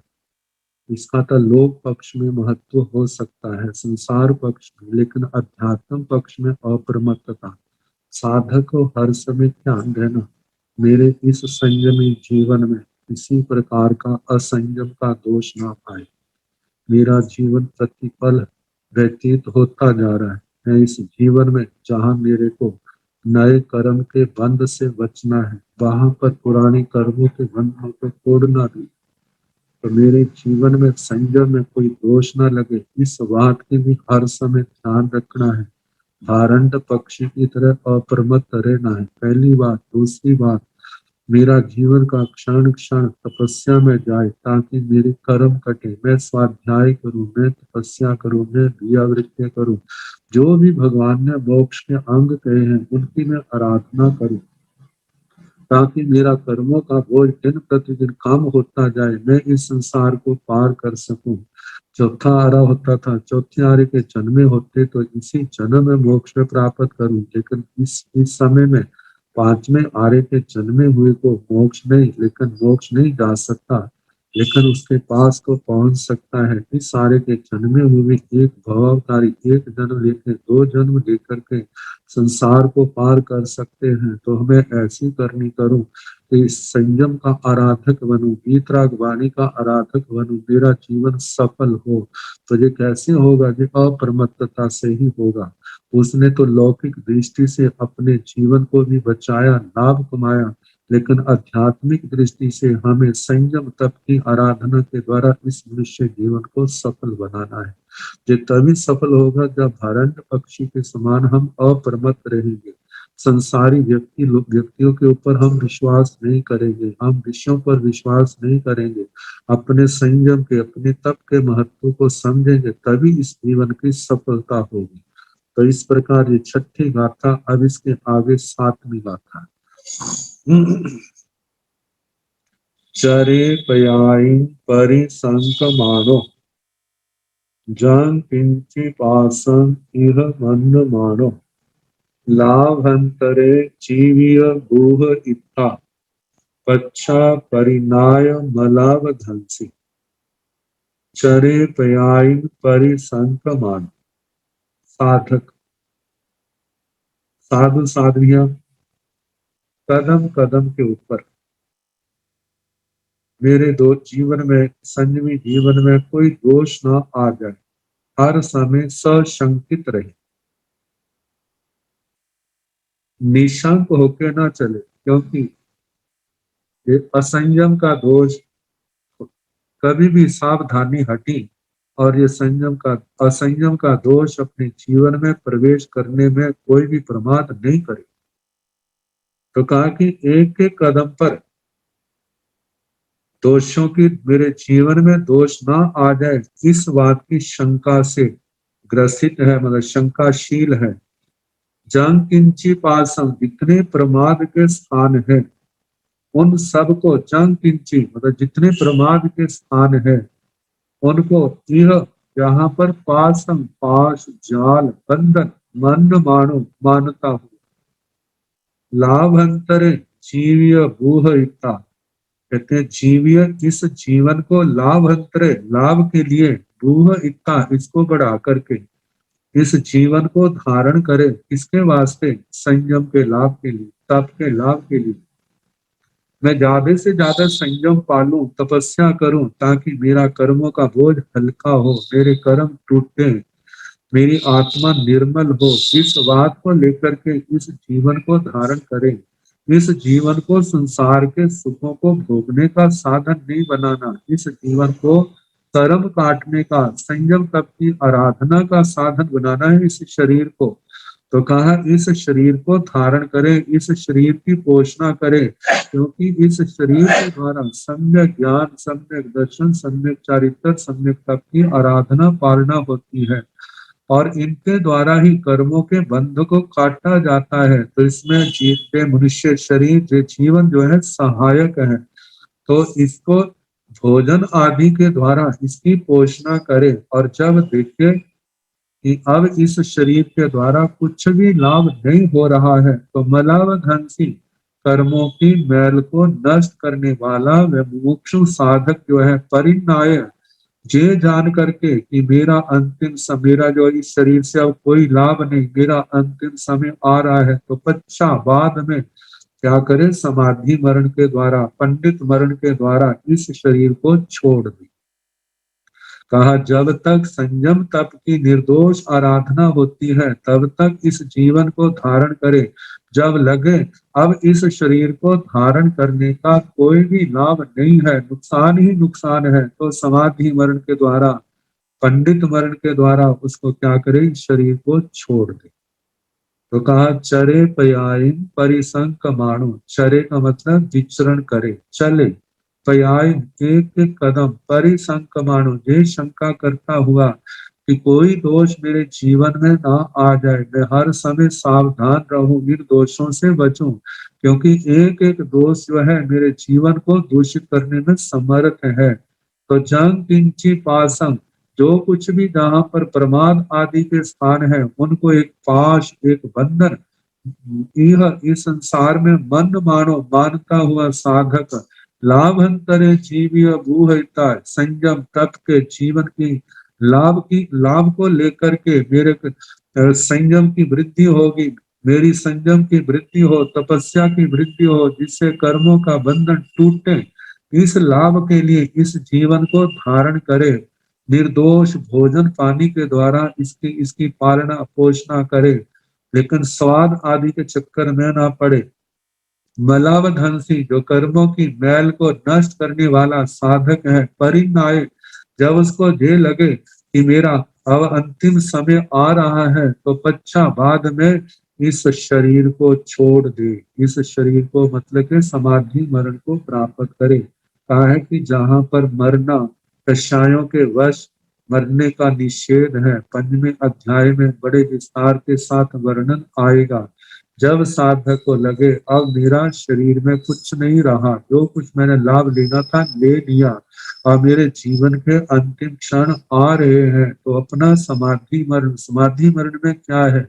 इसका तो लोक पक्ष में महत्व हो सकता है, संसार पक्ष में, लेकिन अध्यात्म पक्ष में अप्रमत्तता, साधक को हर समय ध्यान देना मेरे इस संयमी जीवन में किसी प्रकार का असंयम का दोष ना पाए। मेरा जीवन प्रतिपल व्यतीत होता जा रहा है। मैं इस जीवन में जहाँ मेरे को नए कर्म के बंध से बचना है, वहां पर पुराने कर्मों के बंधों को तोड़ना भी। तो मेरे जीवन में संयम में कोई दोष ना लगे, इस बात की भी हर समय ध्यान रखना है। धारंड पक्षी की तरह अप्रमत्त रहना है, पहली बात। दूसरी बात, मेरा जीवन का क्षण क्षण तपस्या में जाए ताकि मेरे कर्म कटे। मैं स्वाध्याय करूं, मैं तपस्या करूं, मैं दियावृत्ति करूं, जो भी भगवान ने मोक्ष के अंग कहे हैं उनकी मैं आराधना करूं, ताकि मेरा कर्मों का बोझ दिन प्रतिदिन कम होता जाए, मैं इस संसार को पार कर सकूं। चौथा आरा होता था, चौथे आरे के जन्मे होते तो इसी जन्म में मोक्ष प्राप्त करूं, लेकिन इस समय में पांचवें आरे के जन्मे हुए को मोक्ष नहीं, लेकिन मोक्ष नहीं जा सकता, लेकिन उसके पास को पहुंच सकता है। इस आरे के जन्मे हुए एक भवावतारी एक जन्म लेकर दो जन्म लेकर के संसार को पार कर सकते हैं। तो हमें ऐसी करनी करूं कि संयम का आराधक बनूं, वीतराग वाणी का आराधक बनूं, मेरा जीवन सफल हो। तो ये कैसे होगा? ये अप्रमत्तता से ही होगा। उसने तो लौकिक दृष्टि से अपने जीवन को भी बचाया, लाभ कमाया, लेकिन आध्यात्मिक दृष्टि से हमें संयम तप की आराधना के द्वारा इस मनुष्य जीवन को सफल बनाना है। ये तभी सफल होगा जब हरंड पक्षी के समान हम अप्रमत्त रहेंगे। संसारी व्यक्तियों के ऊपर हम विश्वास नहीं करेंगे, हम विषयों पर विश्वास नहीं करेंगे, अपने संयम के अपने तप के महत्व को समझेंगे, तभी इस जीवन की सफलता होगी। तो इस प्रकार ये छठी गाथा, अब इसके आगे सातवीं गाथा। चरे पयाई परिसंकमानो जं किंचि पासं इह मन्यमानो लाभंतरे जीविय गुह इत्था पच्छा परिणाय मलावधंसी। चरे पयाई परिसंकमान, साधक साधु साध्वियां कदम कदम के ऊपर मेरे दो जीवन में, संयमी जीवन में कोई दोष ना आ जाए, हर समय सशंकित रहे, निशंक होकर ना चले, क्योंकि ये असंयम का दोष कभी भी सावधानी हटी और ये असंयम का दोष अपने जीवन में प्रवेश करने में कोई भी प्रमाद नहीं करे। तो कहा कि एक एक कदम पर दोषों की, मेरे जीवन में दोष ना आ जाए, इस बात की शंका से ग्रसित है, मतलब शंकाशील है। जं किंची पासम, जितने प्रमाद के स्थान है उन सबको, जं किंची मतलब जितने प्रमाद के स्थान है उनको, यह यहाँ पर पासम पाश जाल बंधन मन मानो मानता हूँ, लाभंतरे जीव्य भूह इत्ता, कहते हैं जीव्य इस जीवन को, लाभंतरे लाभ के लिए, भूह इत्ता इसको बढ़ा करके इस जीवन को धारण करे, किसके वास्ते? संयम के लाभ के लिए, तप के लाभ के लिए। मैं ज्यादा से ज्यादा संयम पालूं, तपस्या करूं, ताकि मेरा कर्मों का बोझ हल्का हो, मेरे कर्म टूटे, मेरी आत्मा निर्मल हो। इस बात को लेकर के इस जीवन को धारण करें। इस जीवन को संसार के सुखों को भोगने का साधन नहीं बनाना, इस जीवन को कर्म काटने का, संयम तप की आराधना का साधन बनाना है इस शरीर को। तो कहा इस शरीर को धारण करें, इस शरीर की पोषणा करें, क्योंकि इस शरीर के द्वारा सम्यक ज्ञान, सम्यक दर्शन, सम्यक चारित्र, सम्यक तप की आराधना पालना होती है, और इनके द्वारा ही कर्मों के बंध को काटा जाता है। तो इसमें जीवते मनुष्य शरीर जीवन जो है सहायक है, तो इसको भोजन आदि के द्वारा इसकी पोषणा करे। और जब देखे कि अब इस शरीर के द्वारा कुछ भी लाभ नहीं हो रहा है, तो मलावधंसी कर्मों की मैल को नष्ट करने वाला व मुमुक्षु साधक जो है, परिणाय ये जान करके कि मेरा अंतिम समय, मेरा जो इस शरीर से अब कोई लाभ नहीं, मेरा अंतिम समय आ रहा है, तो बाद में क्या करे, समाधि मरण के द्वारा, पंडित मरण के द्वारा इस शरीर को छोड़ दे। कहा जब तक संयम तप की निर्दोष आराधना होती है तब तक इस जीवन को धारण करे, जब लगे अब इस शरीर को धारण करने का कोई भी लाभ नहीं है, नुकसान ही नुकसान है, तो समाधि मरण के द्वारा, पंडित मरण के द्वारा उसको क्या करे, इस शरीर को छोड़ दे। तो कहा चरे पयायन परिसंक मानो, चरे का मतलब विचरण करे, चले, पयायन एक एक कदम, परिसंक मानो ये शंका करता हुआ कि कोई दोष मेरे जीवन में ना आ जाए, मैं हर समय सावधान रहूं, इन दोषों से बचूं, क्योंकि एक एक दोष जो है मेरे जीवन को दूषित करने में समर्थ है। तो जंग किंची पासंग, जो कुछ भी जहां पर प्रमाद आदि के स्थान है उनको एक पाश, एक बंधन, यह इस संसार में मन मानो, मानता हुआ साधक लाभंतरे जीवीय भूहिता, संयम तप के जीवन की लाभ को लेकर के मेरे संयम की वृद्धि होगी, मेरी संयम की वृद्धि हो, तपस्या की वृद्धि हो, जिससे कर्मों का बंधन टूटे, इस लाभ के लिए इस जीवन को धारण करे, निर्दोष भोजन पानी के द्वारा इसकी पालना पोषणा करे, लेकिन स्वाद आदि के चक्कर में ना पड़े। मलावधंसी, जो कर्मों की मैल को नष्ट करने वाला साधक है, परिणाय, जब उसको ये लगे कि मेरा अब अंतिम समय आ रहा है, तो बाद में इस शरीर को छोड़ दे, इस शरीर को मतलब के समाधि मरण को प्राप्त करे। कहा है कि जहां पर मरना, कषायों के वश मरने का निषेध है, 5वें अध्याय में बड़े विस्तार के साथ वर्णन आएगा। जब साधक को लगे अब मेरा शरीर में कुछ नहीं रहा, जो कुछ मैंने लाभ लेना था ले लिया, और मेरे जीवन के अंतिम क्षण आ रहे हैं, तो अपना समाधि मरण में क्या है,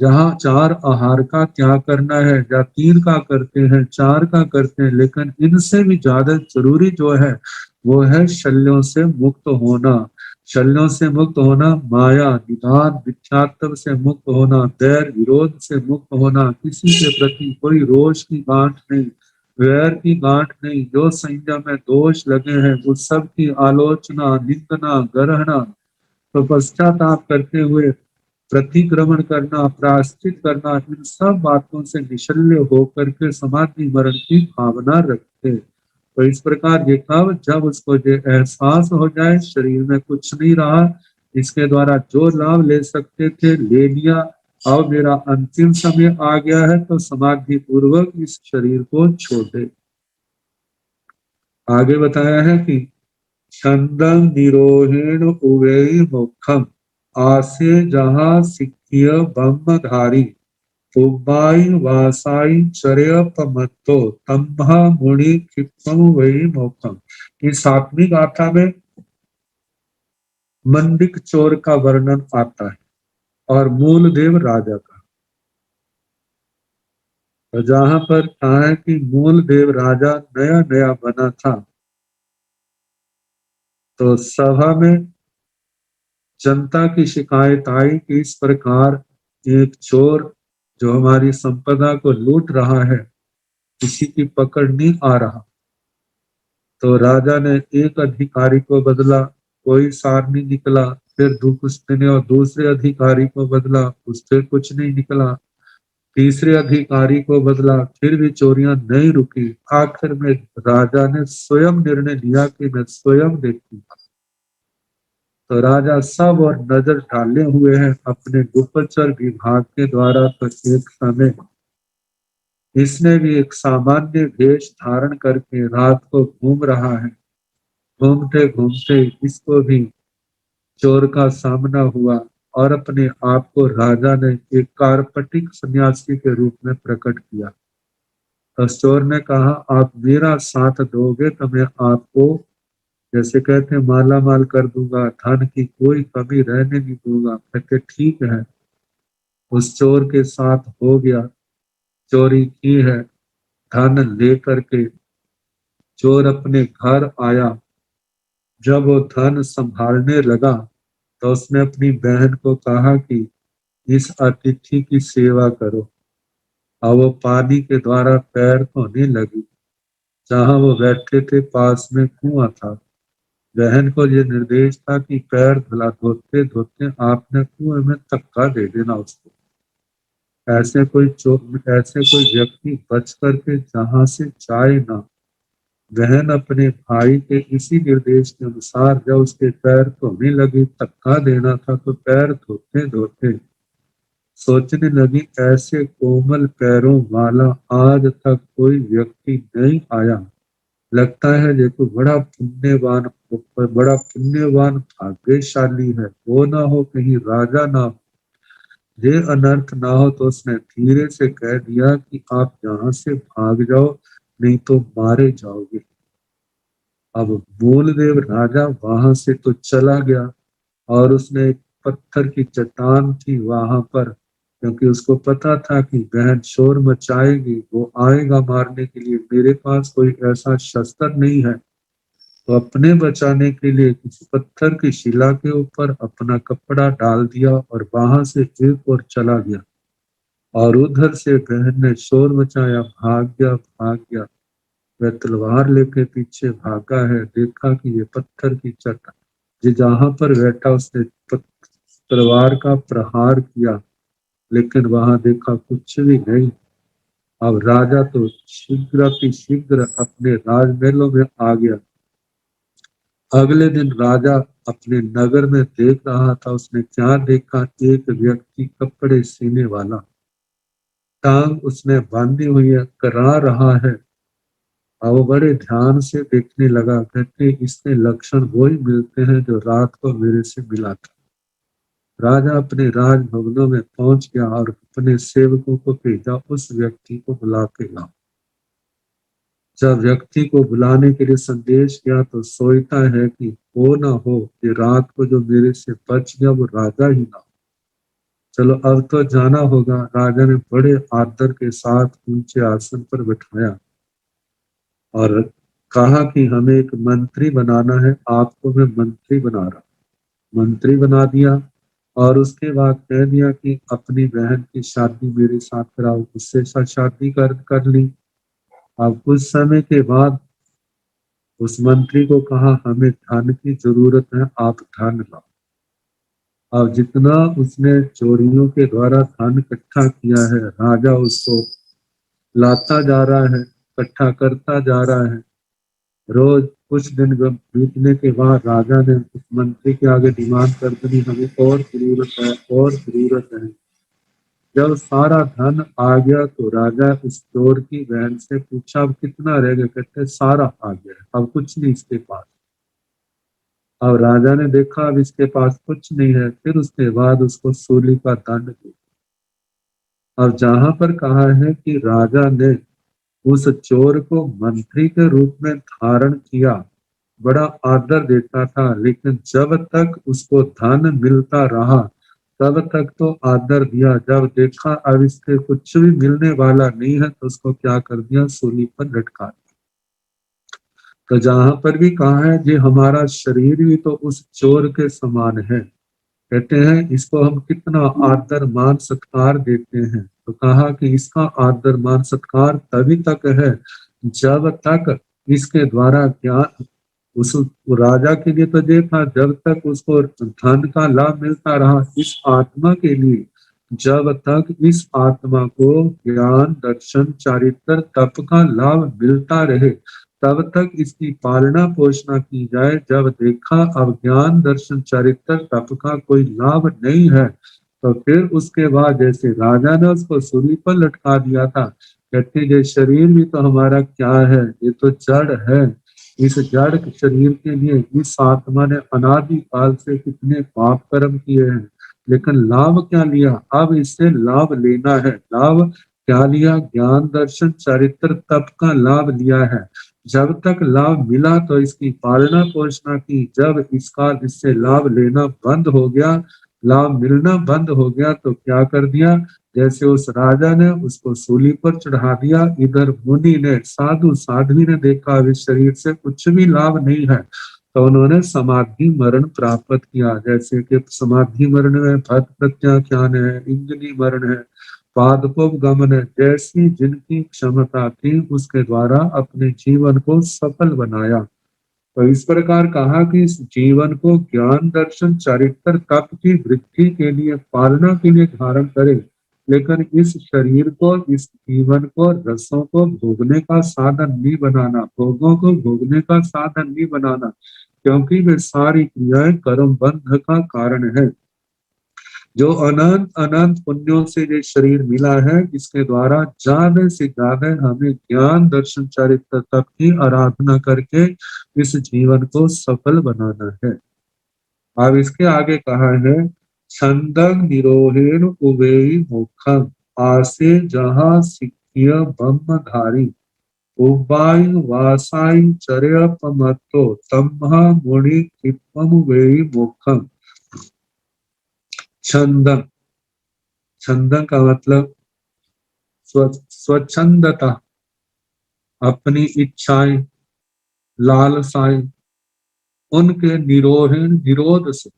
जहाँ 4 आहार का त्याग करना है, या 3 का करते हैं, 4 का करते हैं, लेकिन इनसे भी ज्यादा जरूरी जो है वो है शल्यों से मुक्त होना। शल्यों से मुक्त होना, माया निधान मिथ्यात्व से मुक्त होना, दैर विरोध से मुक्त होना, किसी के प्रति कोई रोष की गांठ नहीं, वैर की गांठ नहीं, जो संयम में दोष लगे हैं उस सब की आलोचना, निंदना, ग्रहणा, तो पश्चाताप करते हुए प्रतिक्रमण करना, प्रायश्चित करना, इन सब बातों से निशल्य होकर के समाधि मरण की भावना रखते। तो इस प्रकार ये कब, जब उसको ये एहसास हो जाए शरीर में कुछ नहीं रहा, इसके द्वारा जो लाभ ले सकते थे ले लिया, अब मेरा अंतिम समय आ गया है, तो समाधि पूर्वक इस शरीर को छोड़ दे। आगे बताया है कि छंदम निरोहिण उवेय मुखम, आसे जहां सिक्किय ब्रह्मधारी, तुबाई वासाई चर्यपमत्तो तम्भा मुनि क्षिप्तम वही मोक्षम। इस 7वीं गाथा में मंडिक चोर का वर्णन आता है और मूलदेव राजा का। तो जहां पर कहा है कि मूलदेव राजा नया नया बना था, तो सभा में जनता की शिकायत आई कि इस प्रकार एक चोर जो हमारी संपदा को लूट रहा है, किसी की पकड़ नहीं आ रहा। तो राजा ने एक अधिकारी को बदला, कोई सार नहीं निकला, फिर कुछ दिन और दूसरे अधिकारी को बदला, उससे कुछ नहीं निकला, तीसरे अधिकारी को बदला, फिर भी चोरियां नहीं रुकी। आखिर में राजा ने स्वयं निर्णय लिया कि मैं स्वयं देखूंगा। तो राजा सब और नजर डाले हुए हैं अपने गुप्तचर विभाग के द्वारा। तो एक समय इसने भी एक सामान्य वेश धारण करके रात को घूम रहा है। घूमते घूमते इसको भी चोर का सामना हुआ और अपने आप को राजा ने एक कार्पटिक सन्यासी के रूप में प्रकट किया। तो चोर ने कहा, आप मेरा साथ दोगे तो मैं आपको, जैसे कहते हैं, माला माल कर दूंगा, धन की कोई कमी रहने नहीं दूंगा। कहते ठीक है। उस चोर के साथ हो गया, चोरी की है, धन लेकर के चोर अपने घर आया। जब वो धन संभालने लगा तो उसने अपनी बहन को कहा कि इस अतिथि की सेवा करो, और वो पानी के द्वारा पैर धोने लगी। जहां वो बैठे थे पास में कुआं था। बहन को ये निर्देश था कि पैर धुला धोते धोते आपने कुएं में धक्का दे देना उसको। ऐसे कोई व्यक्ति बच करके जहां से जाए ना। बहन अपने भाई के इसी निर्देश के अनुसार जब उसके पैर धोने लगी, धक्का देना था, तो पैर धोते धोते सोचने लगी, ऐसे कोमल पैरों वाला आज तक कोई व्यक्ति नहीं आया। लगता है ये तो बड़ा पुण्यवान भाग्यशाली है। वो ना हो कहीं राजा ना हो, ये अनर्थ ना हो। तो उसने धीरे से कह दिया कि आप यहाँ से भाग जाओ, नहीं तो मारे जाओगे। अब मूलदेव राजा वहां से तो चला गया, और उसने एक पत्थर की चट्टान थी वहां पर, क्योंकि उसको पता था कि बहन शोर मचाएगी, वो आएगा मारने के लिए, मेरे पास कोई ऐसा शस्त्र नहीं है। तो अपने बचाने के लिए किसी पत्थर की शिला के ऊपर अपना कपड़ा डाल दिया और वहां से एक और चला गया। और उधर से बहन ने शोर मचाया, भाग गया। वह तलवार लेके पीछे भागा है। देखा कि ये पत्थर की चट्टान, जो जहां पर बैठा उसने तलवार का प्रहार किया, लेकिन वहां देखा कुछ भी नहीं। अब राजा तो शीघ्र अपने राजमहलों में आ गया। अगले दिन राजा अपने नगर में देख रहा था। उसने क्या देखा, एक व्यक्ति कपड़े सीने वाला, टांग उसने बांधी हुई है, करा रहा है। अब वो बड़े ध्यान से देखने लगा, कहते इसके लक्षण वही मिलते हैं जो रात को मेरे से मिला था। राजा अपने राजभवनों में पहुंच गया और अपने सेवकों को भेजा, उस व्यक्ति को बुला के लाओ। जब व्यक्ति को बुलाने के लिए संदेश गया तो सोचता है कि वो ना हो कि रात को जो मेरे से बच गया वो राजा ही ना हो। चलो अब तो जाना होगा। राजा ने बड़े आदर के साथ ऊंचे आसन पर बिठाया और कहा कि हमें एक मंत्री बनाना है, आपको मैं मंत्री बना रहा। मंत्री बना दिया और उसके बाद कह दिया कि अपनी बहन की शादी मेरे साथ कराओ। उससे साथ शादी कर ली। अब कुछ समय के बाद उस मंत्री को कहा, हमें धन की जरूरत है, आप धन लाओ। अब जितना उसने चोरियों के द्वारा धन इकट्ठा किया है, राजा उसको लाता जा रहा है, इकट्ठा करता जा रहा है। रोज कुछ दिन बीतने के बाद राजा ने उस मंत्री के आगे डिमांड कर दी, हमें और जरूरत है। जब सारा धन आ गया तो राजा उस चोर की बहन से पूछा, अब कितना रह गया? कहते सारा आ गया, अब कुछ नहीं इसके पास। अब राजा ने देखा अब इसके पास कुछ नहीं है, फिर उसके बाद उसको सूली का दंड दिया। अब जहां पर कहा है कि राजा ने उस चोर को मंत्री के रूप में धारण किया, बड़ा आदर देता था, लेकिन जब तक उसको धन मिलता रहा तब तक तो आदर दिया। जब देखा अब इसके कुछ भी मिलने वाला नहीं है तो उसको क्या कर दिया, सूली पर लटका दिया। तो जहां पर भी कहा है कि हमारा शरीर भी तो उस चोर के समान है। कहते हैं इसको हम कितना आदर मान सत्कार देते हैं, तो कहा कि इसका आदर मान सत्कार तभी तक है जब तक इसके द्वारा ज्ञान, उस राजा के लिए तो ये था जब तक उसको धन का लाभ मिलता रहा, इस आत्मा के लिए जब तक इस आत्मा को ज्ञान दर्शन चारित्र तप का लाभ मिलता रहे तब तक इसकी पालना पोषणा की जाए। जब देखा अब ज्ञान दर्शन चरित्र तप का कोई लाभ नहीं है तो फिर उसके बाद जैसे राजा ने उसको सूली पर लटका दिया था, कहते ये शरीर भी तो हमारा क्या है, ये तो जड़ है। इस जड़ शरीर के लिए इस आत्मा ने अनादि काल से कितने पाप कर्म किए हैं, लेकिन लाभ क्या लिया? अब इससे लाभ लेना है। लाभ क्या लिया? ज्ञान दर्शन चरित्र तप का लाभ लिया है। जब तक लाभ मिला तो इसकी पालना पोषणा की। जब इससे लाभ लेना बंद हो गया, लाभ मिलना बंद हो गया, तो क्या कर दिया, जैसे उस राजा ने उसको सूली पर चढ़ा दिया। इधर मुनि ने, साधु साध्वी ने देखा इस शरीर से कुछ भी लाभ नहीं है, तो उन्होंने समाधि मरण प्राप्त किया। जैसे कि समाधि मरण में भद प्रत्याख्यान है, इंजनी मरण है, पादपोपगमन है, जैसी जिनकी क्षमता थी उसके द्वारा अपने जीवन को सफल बनाया। तो इस प्रकार कहा कि इस जीवन को ज्ञान दर्शन चरित्र तप की वृद्धि के लिए, पालना के लिए धारण करे, लेकिन इस शरीर को, इस जीवन को रसों को भोगने का साधन नहीं बनाना, भोगों को भोगने का साधन नहीं बनाना, क्योंकि वे सारी क्रियाएं कर्म बंध का कारण है। जो अनंत अनंत पुण्यों से ये शरीर मिला है, इसके द्वारा ज्यादा से ज्यादा हमें ज्ञान दर्शन चरित्र तप की आराधना करके इस जीवन को सफल बनाना है। अब इसके आगे कहा है, छंदं निरोहेण उवेयी मोक्षं, आसे जहाँ सिक्किय ब्रह्मधारी, उबाय वासाय चर्यपमत्तो तम्हा मुनि कृपम वेयी मोक्षं। छंदं, छंदं का मतलब स्वच्छंदता, अपनी इच्छाएं, लालसाएं, उनके निरोहण, निरोध से,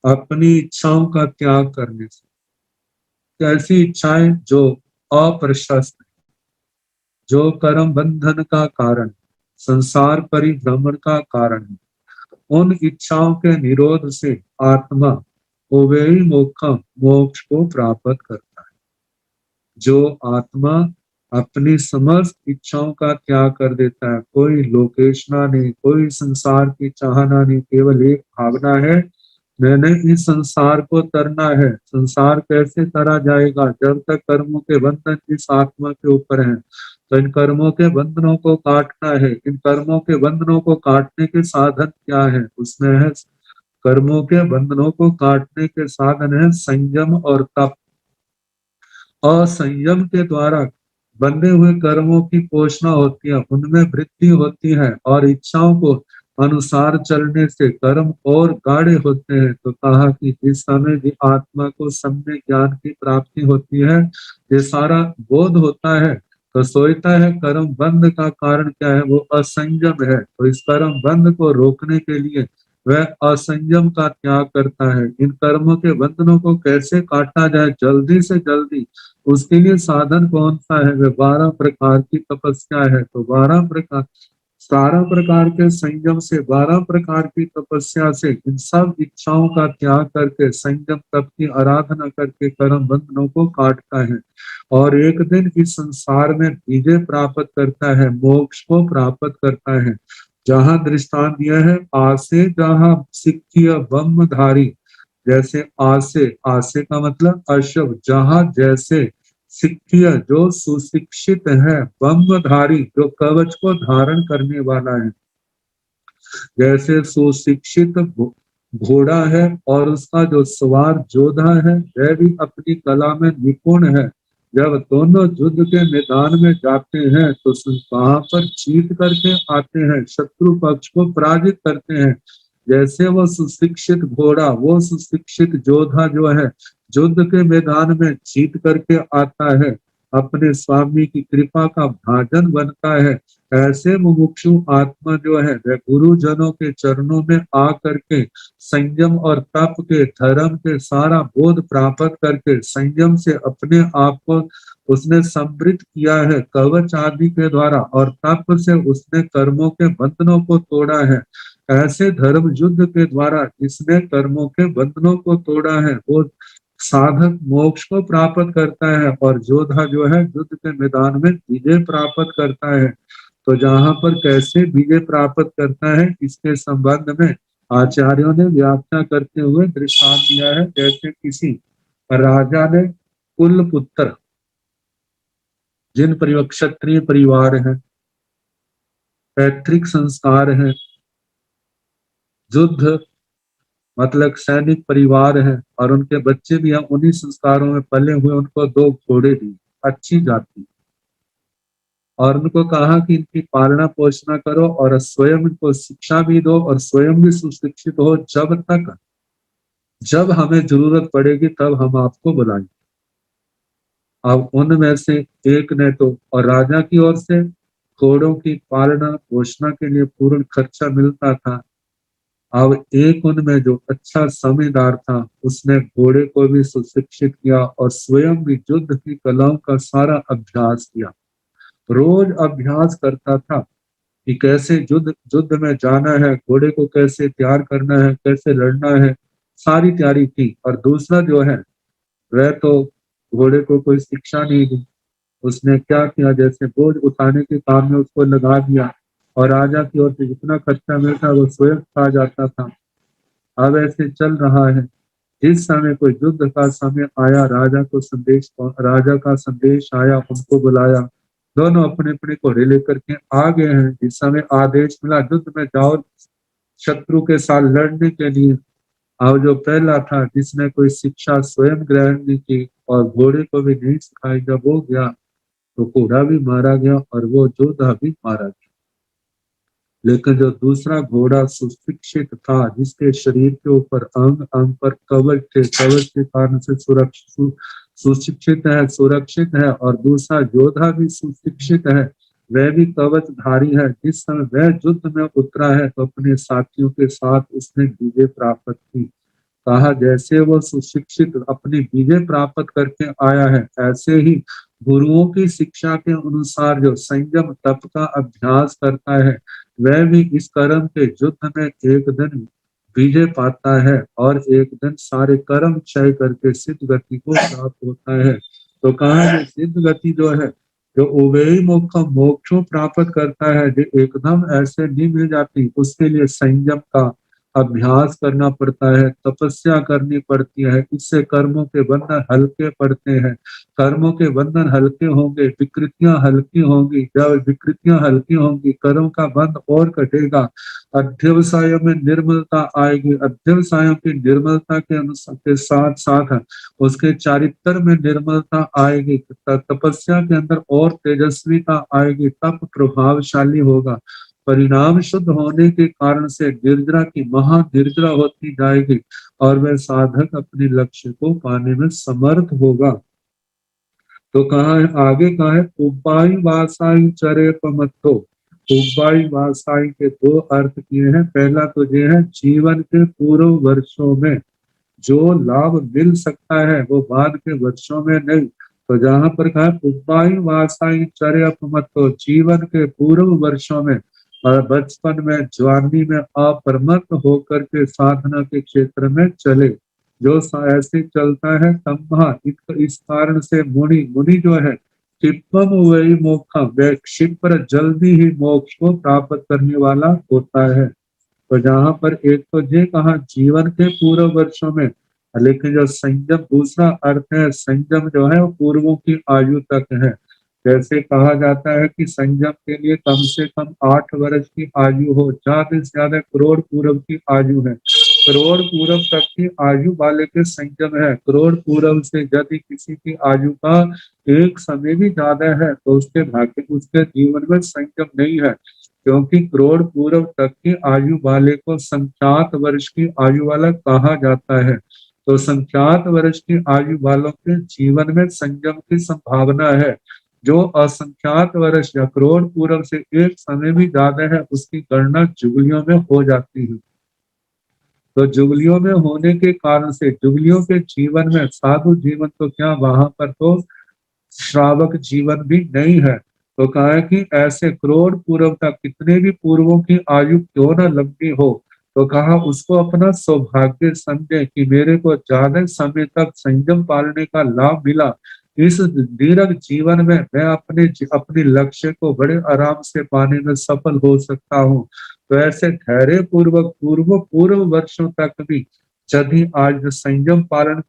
अपनी इच्छाओं का त्याग करने से। ऐसी इच्छाएं जो अप्रशस्त, जो कर्म बंधन का कारण, संसार परिभ्रमण का कारण है, उन इच्छाओं के निरोध से आत्मा उवेयी मोक्षम, मोक्ष को प्राप्त करता है। जो आत्मा अपनी समस्त इच्छाओं का त्याग कर देता है, कोई लोकेशना नहीं, कोई संसार की चाहना नहीं, केवल एक भावना है, मैंने इस संसार को तरना है। संसार कैसे तरा जाएगा? जब तक कर्मों के बंधन इस आत्मा के ऊपर हैं। तो इन कर्मों के बंधनों को काटना है। इन कर्मों के बंधनों को काटने के साधन क्या है? उसमें है, कर्मों के बंधनों को काटने के साधन है संयम और तप। असंयम के द्वारा बंधे हुए कर्मों की पोषणा होती है, उनमें वृद्धि होती है, और इच्छाओं को अनुसार चलने से कर्म और गाढ़े होते हैं। तो कहा कि जिस समय भी आत्मा को सम्यक ज्ञान की प्राप्ति होती है, ये सारा बोध होता है, तो सोचता है कर्म बंध का कारण क्या है? वो असंयम है। तो इस कर्म बंध को रोकने के लिए वह असंयम का त्याग करता है। इन कर्मों के बंधनों को कैसे काटा जाए जल्दी से जल्दी, उसके लिए साधन कौन सा है? वह 12 प्रकार की तपस्या है। तो 12 प्रकार के संयम से, 12 प्रकार की तपस्या से इन सब इच्छाओं का त्याग करके संयम तप की आराधना करके कर्म बंधनों को काटता है, और एक दिन इस संसार में विजय प्राप्त करता है, मोक्ष को प्राप्त करता है। जहाँ दृष्टांत दिया है, आसे जहाँ सिक्किय ब्रह्मधारी, जैसे आसे, आसे का मतलब अशुभ, जहाँ जैसे सिक्किय जो सुशिक्षित है, ब्रह्मधारी जो कवच को धारण करने वाला है, जैसे सुशिक्षित घोड़ा है और उसका जो सवार जोधा है वह भी अपनी कला में निपुण है, जब दोनों युद्ध के मैदान में जाते हैं तो वहां पर जीत करके आते हैं, शत्रु पक्ष को पराजित करते हैं। जैसे वो सुशिक्षित घोड़ा, वो सुशिक्षित योद्धा जो है, युद्ध के मैदान में जीत करके आता है, अपने स्वामी की कृपा का भाजन बनता है, ऐसे मुमुक्षु आत्मा जो है वह गुरुजनों के चरणों में आ करके संयम और तप के, धर्म के सारा बोध प्राप्त करके संयम से अपने आप को उसने समृद्ध किया है कवच आदि के द्वारा, और तप से उसने कर्मों के बंधनों को तोड़ा है। ऐसे धर्म युद्ध के द्वारा जिसने कर्मों के बंधनों को तोड़ा है, वो साधक मोक्ष को प्राप्त करता है, और योद्धा जो है युद्ध के मैदान में विजय प्राप्त करता है। तो जहाँ पर कैसे विजय प्राप्त करता है, इसके संबंध में आचार्यों ने व्याख्या करते हुए दृष्टांत दिया है। जैसे किसी राजा ने कुल पुत्र, जिन क्षत्रिय परिवार है, पैतृक संस्कार है, युद्ध मतलब सैनिक परिवार है, और उनके बच्चे भी हैं उन्हीं संस्कारों में पले हुए, उनको 2 घोड़े दिए, अच्छी जाति, और उनको कहा कि इनकी पालना पोषणा करो और स्वयं इनको शिक्षा भी दो और स्वयं भी सुशिक्षित हो, जब हमें जरूरत पड़ेगी तब हम आपको बुलाएंगे। अब उनमें से एक ने तो, और राजा की ओर से घोड़ों की पालना पोषणा के लिए पूर्ण खर्चा मिलता था। अब एक उनमें जो अच्छा समझदार था, उसने घोड़े को भी सुशिक्षित किया और स्वयं भी युद्ध की कलाओं का सारा अभ्यास किया। रोज अभ्यास करता था कि कैसे युद्ध युद्ध में जाना है, घोड़े को कैसे तैयार करना है, कैसे लड़ना है, सारी तैयारी की। और दूसरा जो है, वह तो घोड़े को कोई शिक्षा नहीं दी। उसने क्या किया, जैसे बोझ उठाने के काम में उसको लगा दिया और राजा की ओर से जितना खर्चा मिलता वो स्वयं खा जाता था। अब ऐसे चल रहा है। जिस समय कोई युद्ध का समय आया, राजा का संदेश आया, उनको बुलाया। दोनों अपने अपने घोड़े लेकर के आ गए हैं। जिस समय आदेश मिला युद्ध में जाओ शत्रु के साथ लड़ने के लिए, और जो पहला था जिसने कोई शिक्षा स्वयं ग्रहण नहीं की और घोड़े को भी नहीं सिखाई, जब वो गया तो घोड़ा भी मारा गया और वो योद्धा भी मारा गया। लेकिन जो दूसरा घोड़ा सुशिक्षित था, जिसके शरीर के ऊपर अंग अंग पर कवच थे, कवच के कारण से सुरक्षित है, और दूसरा योद्धा भी सुशिक्षित है, वह भी कवचधारी है। जिस समय वह युद्ध में उतरा है तो अपने साथियों के साथ उसने विजय प्राप्त की। कहा जैसे वो सुशिक्षित अपनी विजय प्राप्त करके आया है, ऐसे ही गुरुओं की शिक्षा के अनुसार जो संयम तप का अभ्यास करता है, वह भी इस कर्म के युद्ध में एक दिन विजय पाता है और एक दिन सारे कर्म क्षय करके सिद्ध गति को प्राप्त होता है। तो कहा जो सिद्ध गति जो है, जो उभय मोक्षों प्राप्त करता है, जो एकदम ऐसे नहीं मिल जाती, उसके लिए संयम का अभ्यास करना पड़ता है, तपस्या करनी पड़ती है। इससे कर्मों के बंधन हल्के पड़ते हैं। कर्मों के बंधन हल्के होंगे, विकृतियां हल्की होंगी। जब विकृतियां हल्की होंगी, कर्म का बंध और कटेगा। अध्यवसाय में निर्मलता आएगी। अध्यवसायों की निर्मलता के अनुसार के साथ साथ उसके चारित्र में निर्मलता आएगी। तपस्या के अंदर और तेजस्विता आएगी, तप प्रभावशाली होगा। परिणाम शुद्ध होने के कारण से निर्जरा की महानिर्जरा होती जाएगी और वह साधक अपने लक्ष्य को पाने में समर्थ होगा। तो कहा है, आगे कहा है, उपाय वासाई चरे पमत्तो। उपाय वासाई के दो अर्थ किए हैं। पहला तो ये है, जीवन के पूर्व वर्षों में जो लाभ मिल सकता है वो बाद के वर्षों में नहीं। तो जहां पर कहा उपाय वासाई चरे अपमत्तो, जीवन के पूर्व वर्षों में और बचपन में, जवानी में अप्रमत्त होकर के साधना के क्षेत्र में चले। जो ऐसे चलता है तम्हा, इस कारण से मुनि जो है क्षिप्रम वही मोक्ष, वह क्षिप्र जल्दी ही मोक्ष को प्राप्त करने वाला होता है। तो जहां पर एक तो ये कहा जीवन के पूर्व वर्षों में, लेकिन जो संयम दूसरा अर्थ है, संयम जो है वो पूर्वों की आयु तक है। जैसे कहा जाता है कि संयम के लिए कम से कम 8 वर्ष की आयु हो, ज्यादा से ज्यादा करोड़ पूर्व की आयु है। करोड़ पूर्व तक की आयु वाले के संयम है। करोड़ पूर्व से यदि किसी की आयु का एक समय भी ज्यादा है तो उसके भाग्य, उसके जीवन में संयम नहीं है, क्योंकि करोड़ पूर्व तक की आयु वाले को संख्यात वर्ष की आयु वाला कहा जाता है। तो संख्यात वर्ष की आयु वालों के जीवन में संयम की संभावना है। जो असंख्यात वर्ष या करोड़ पूर्व से एक समय भी ज्यादा है, उसकी गणना जुगलियों में हो जाती है। तो जुगलियों में होने के कारण से जुगलियों के जीवन में साधु जीवन तो क्या, वहां पर तो श्रावक जीवन भी नहीं है। तो कहा है कि ऐसे करोड़ पूर्व तक कितने भी पूर्वों की आयु क्यों न लंबी हो, तो कहा उसको अपना सौभाग्य समझे कि मेरे को ज्यादा समय तक संयम पालने का लाभ मिला। इस दीर्घ जीवन में मैं अपने लक्ष्य को बड़े आराम से पाने में सफल हो सकता हूँ। तो ऐसे धैर्य पूर्वक पूर्व वर्षों तक भी यदि आज संयम पालन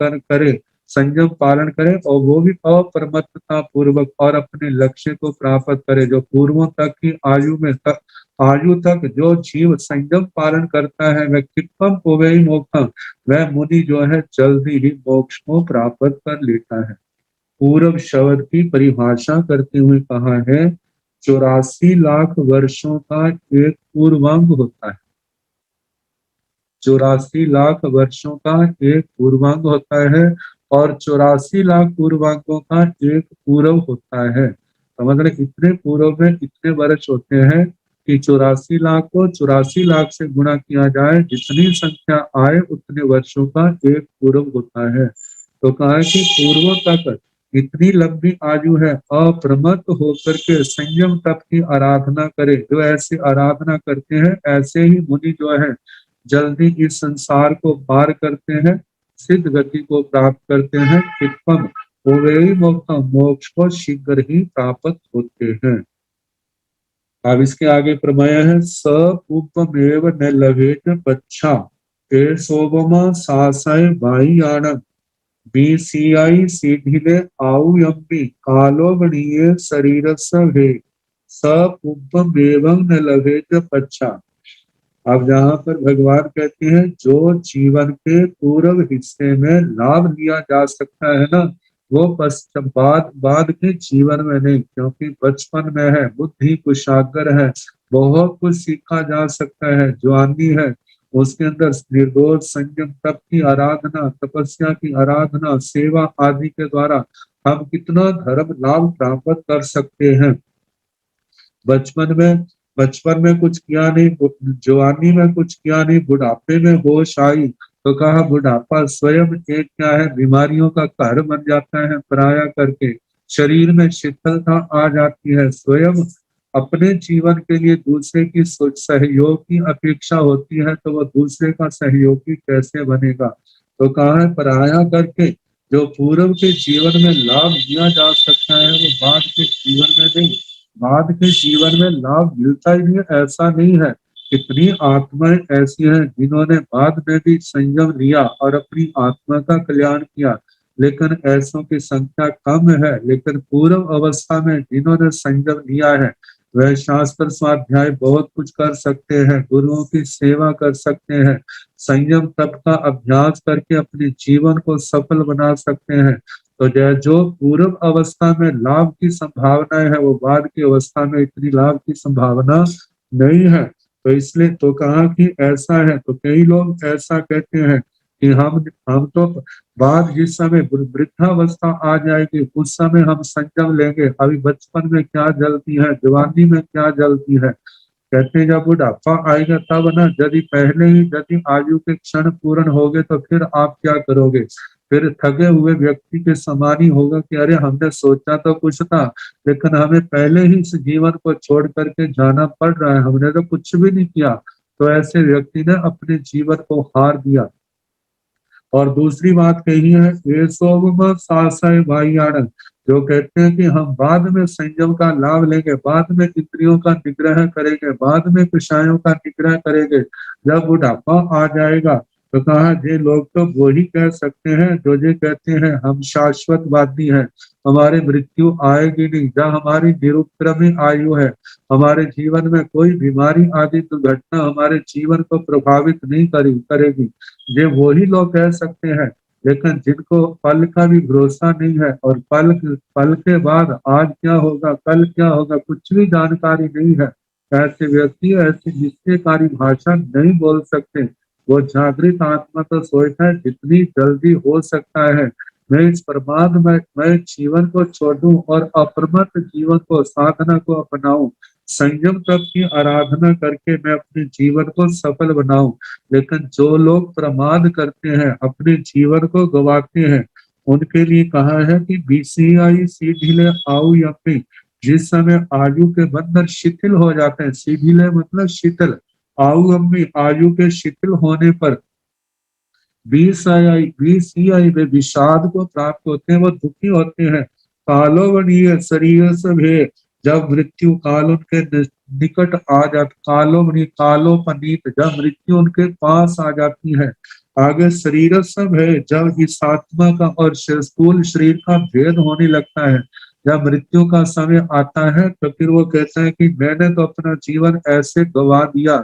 करे और वो भी अप्रमत्तता पूर्वक और अपने लक्ष्य को प्राप्त करे। जो पूर्वों तक की आयु तक जो जीव संयम पालन करता है, वह क्षिप्रम उभय मोक्षम, वह मुनि जो है जल्दी ही मोक्ष को प्राप्त कर लेता है। पूर्व शब्द की परिभाषा करते हुए कहा है, 84 लाख वर्षों का एक पूर्वांग होता है। 84 लाख वर्षों का एक पूर्वांग होता है और 84 लाख पूर्वांगों का एक पूर्व होता है। तो मतलब इतने पूर्व में इतने वर्ष होते हैं कि 84 लाख को 84 लाख से गुणा किया जाए, जितनी संख्या आए उतने वर्षों का एक पूर्व होता है। तो कहा है कि पूर्व तक इतनी लंबी आयु है, अप्रमत्त होकर के संयम तप की आराधना करे। जो ऐसे आराधना करते हैं ऐसे ही मुनि जो है जल्दी इस संसार को पार करते हैं, सिद्ध गति को प्राप्त करते हैं, चित्तम होवेई मोक्षम, मोक्ष को शीघ्र ही प्राप्त होते हैं। अब इसके आगे प्रमेय है, स उपमेव न लभेत बच्छा ए शोभमा सासय वायुयानम बीसीआई सीधिले आउ यम्मी कालो गणीय शरीर सभे स उपमेवं न लभेत बच्छा। अब जहाँ पर भगवान कहते हैं जो जीवन के पूर्व हिस्से में लाभ लिया जा सकता है ना, वो बाद के जीवन में नहीं, क्योंकि बचपन में है, बुद्धि कुशाग्र है, बहुत कुछ सीखा जा सकता है। जवानी है, उसके अंदर निर्दोष संयम तप की आराधना, तपस्या की आराधना, सेवा आदि के द्वारा हम कितना धर्म लाभ प्राप्त कर सकते हैं। बचपन में कुछ किया नहीं, जवानी में कुछ किया नहीं, बुढ़ापे में होश आई तो कहा बुढ़ापा स्वयं एक क्या है, बीमारियों का घर बन जाता है पराया करके, शरीर में शिथिलता आ जाती है, स्वयं अपने जीवन के लिए दूसरे की सहयोग की अपेक्षा होती है, तो वह दूसरे का सहयोगी कैसे बनेगा। तो कहा है पराया करके जो पूर्व के जीवन में लाभ लिया जा सकता है वो बाद के जीवन में नहीं, बाद के जीवन में लाभ मिलता ही नहीं, ऐसा नहीं है। कितनी आत्माएं ऐसी हैं जिन्होंने बाद में भी संयम लिया और अपनी आत्मा का कल्याण किया, लेकिन ऐसों की संख्या कम है। लेकिन पूर्व अवस्था में जिन्होंने संयम लिया है वह शास्त्र स्वाध्याय बहुत कुछ कर सकते हैं, गुरुओं की सेवा कर सकते हैं, संयम तप का अभ्यास करके अपने जीवन को सफल बना सकते हैं। तो जो पूर्व अवस्था में लाभ की संभावना है वो बाद की अवस्था में इतनी लाभ की संभावना नहीं है। तो इसलिए तो कहा कि ऐसा है। तो कई लोग ऐसा कहते हैं कि हम तो बाद जिस समय वृद्धावस्था आ जाएगी उस समय हम संयम लेंगे, अभी बचपन में क्या जलती है, जवानी में क्या जलती है। कहते हैं जब बुढ़ापा आएगा तब ना, यदि पहले ही यदि आयु के क्षण पूर्ण हो गए तो फिर आप क्या करोगे, फिर थके हुए व्यक्ति के समान ही होगा कि अरे हमने सोचा तो कुछ था लेकिन हमें पहले ही इस जीवन को छोड़ करके जाना पड़ रहा है, हमने तो कुछ भी नहीं किया। तो ऐसे व्यक्ति ने अपने जीवन को हार दिया। और दूसरी बात कही है भाई आनंद, जो कहते हैं कि हम बाद में संयम का लाभ लेंगे, बाद में इंद्रियों का निग्रह करेंगे, बाद में विषयों का निग्रह करेंगे, जब बुढ़ापा आ जाएगा तो कहा ये लोग तो वो ही कह सकते हैं जो ये कहते हैं हम शाश्वतवादी हैं, हमारे मृत्यु आएगी नहीं, जब हमारी निरुपक्रमी आयु है, हमारे जीवन में कोई बीमारी आदि दुर्घटना हमारे जीवन को प्रभावित नहीं करेगी, ये वही लोग कह सकते हैं। लेकिन जिनको पल का भी भरोसा नहीं है और पल के बाद आज क्या होगा कल क्या होगा कुछ भी जानकारी नहीं है, ऐसे व्यक्ति ऐसी निश्चयकारी भाषा नहीं बोल सकते। वो जागृत आत्मा तो सोचता है जितनी जल्दी हो सकता है मैं इस प्रमाद में मैं जीवन को छोड़ूं और अप्रमत्त जीवन को साधना को अपनाऊं, संयम तप की आराधना करके मैं अपने जीवन को सफल बनाऊं। लेकिन जो लोग प्रमाद करते हैं अपने जीवन को गवाते हैं उनके लिए कहा है कि बीसीआई सीढ़िले आऊ यम्मी, जिस समय आयु के बंधन शिथिल हो जाते हैं, सीढ़िले मतलब शिथिल, आऊ यम्मी आयु के शिथिल होने पर बीसीआई वे विषाद को प्राप्त होते हैं, वो दुखी होते हैं। कालोवनीय शरीर से जब मृत्यु काल उनके निकट आ जाता, कालोपनीत जब मृत्यु उनके पास आ जाती है। आगे शरीर सब है जब इस आत्मा का और स्थूल शरीर का भेद होने लगता है, जब मृत्यु का समय आता है तो फिर वो कहता है कि मैंने तो अपना जीवन ऐसे गवा दिया,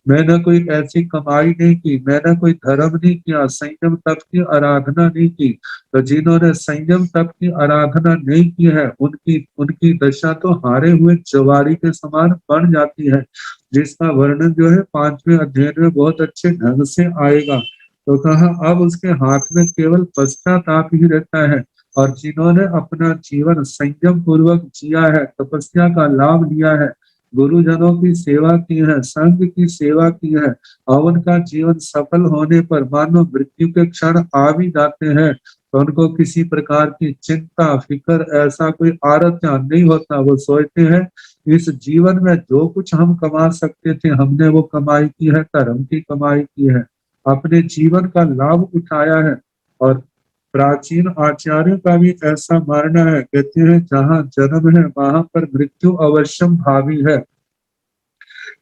मैंने कोई ऐसी कमाई नहीं की, मैंने कोई धर्म नहीं किया, संयम तप की आराधना नहीं की। तो जिन्होंने संयम तप की आराधना नहीं की है उनकी दशा तो हारे हुए जवारी के समान बन जाती है, जिसका वर्णन जो है 5वें अध्याय में बहुत अच्छे ढंग से आएगा। तो कहा अब उसके हाथ में केवल पश्चाताप ही रहता है और जिन्होंने अपना जीवन संयम पूर्वक जिया है, तपस्या का लाभ लिया है, गुरुजनों की सेवा की है, संघ की सेवा की है, और उनका जीवन सफल होने पर मानो मृत्यु के क्षण आ भी जाते हैं तो उनको किसी प्रकार की चिंता फिक्र ऐसा कोई आरत नहीं होता। वो सोचते हैं इस जीवन में जो कुछ हम कमा सकते थे हमने वो कमाई की है, धर्म की कमाई की है, अपने जीवन का लाभ उठाया है। और प्राचीन आचार्यों का भी ऐसा मानना है, कहते हैं जहाँ जन्म है वहां पर मृत्यु अवश्यम भावी है।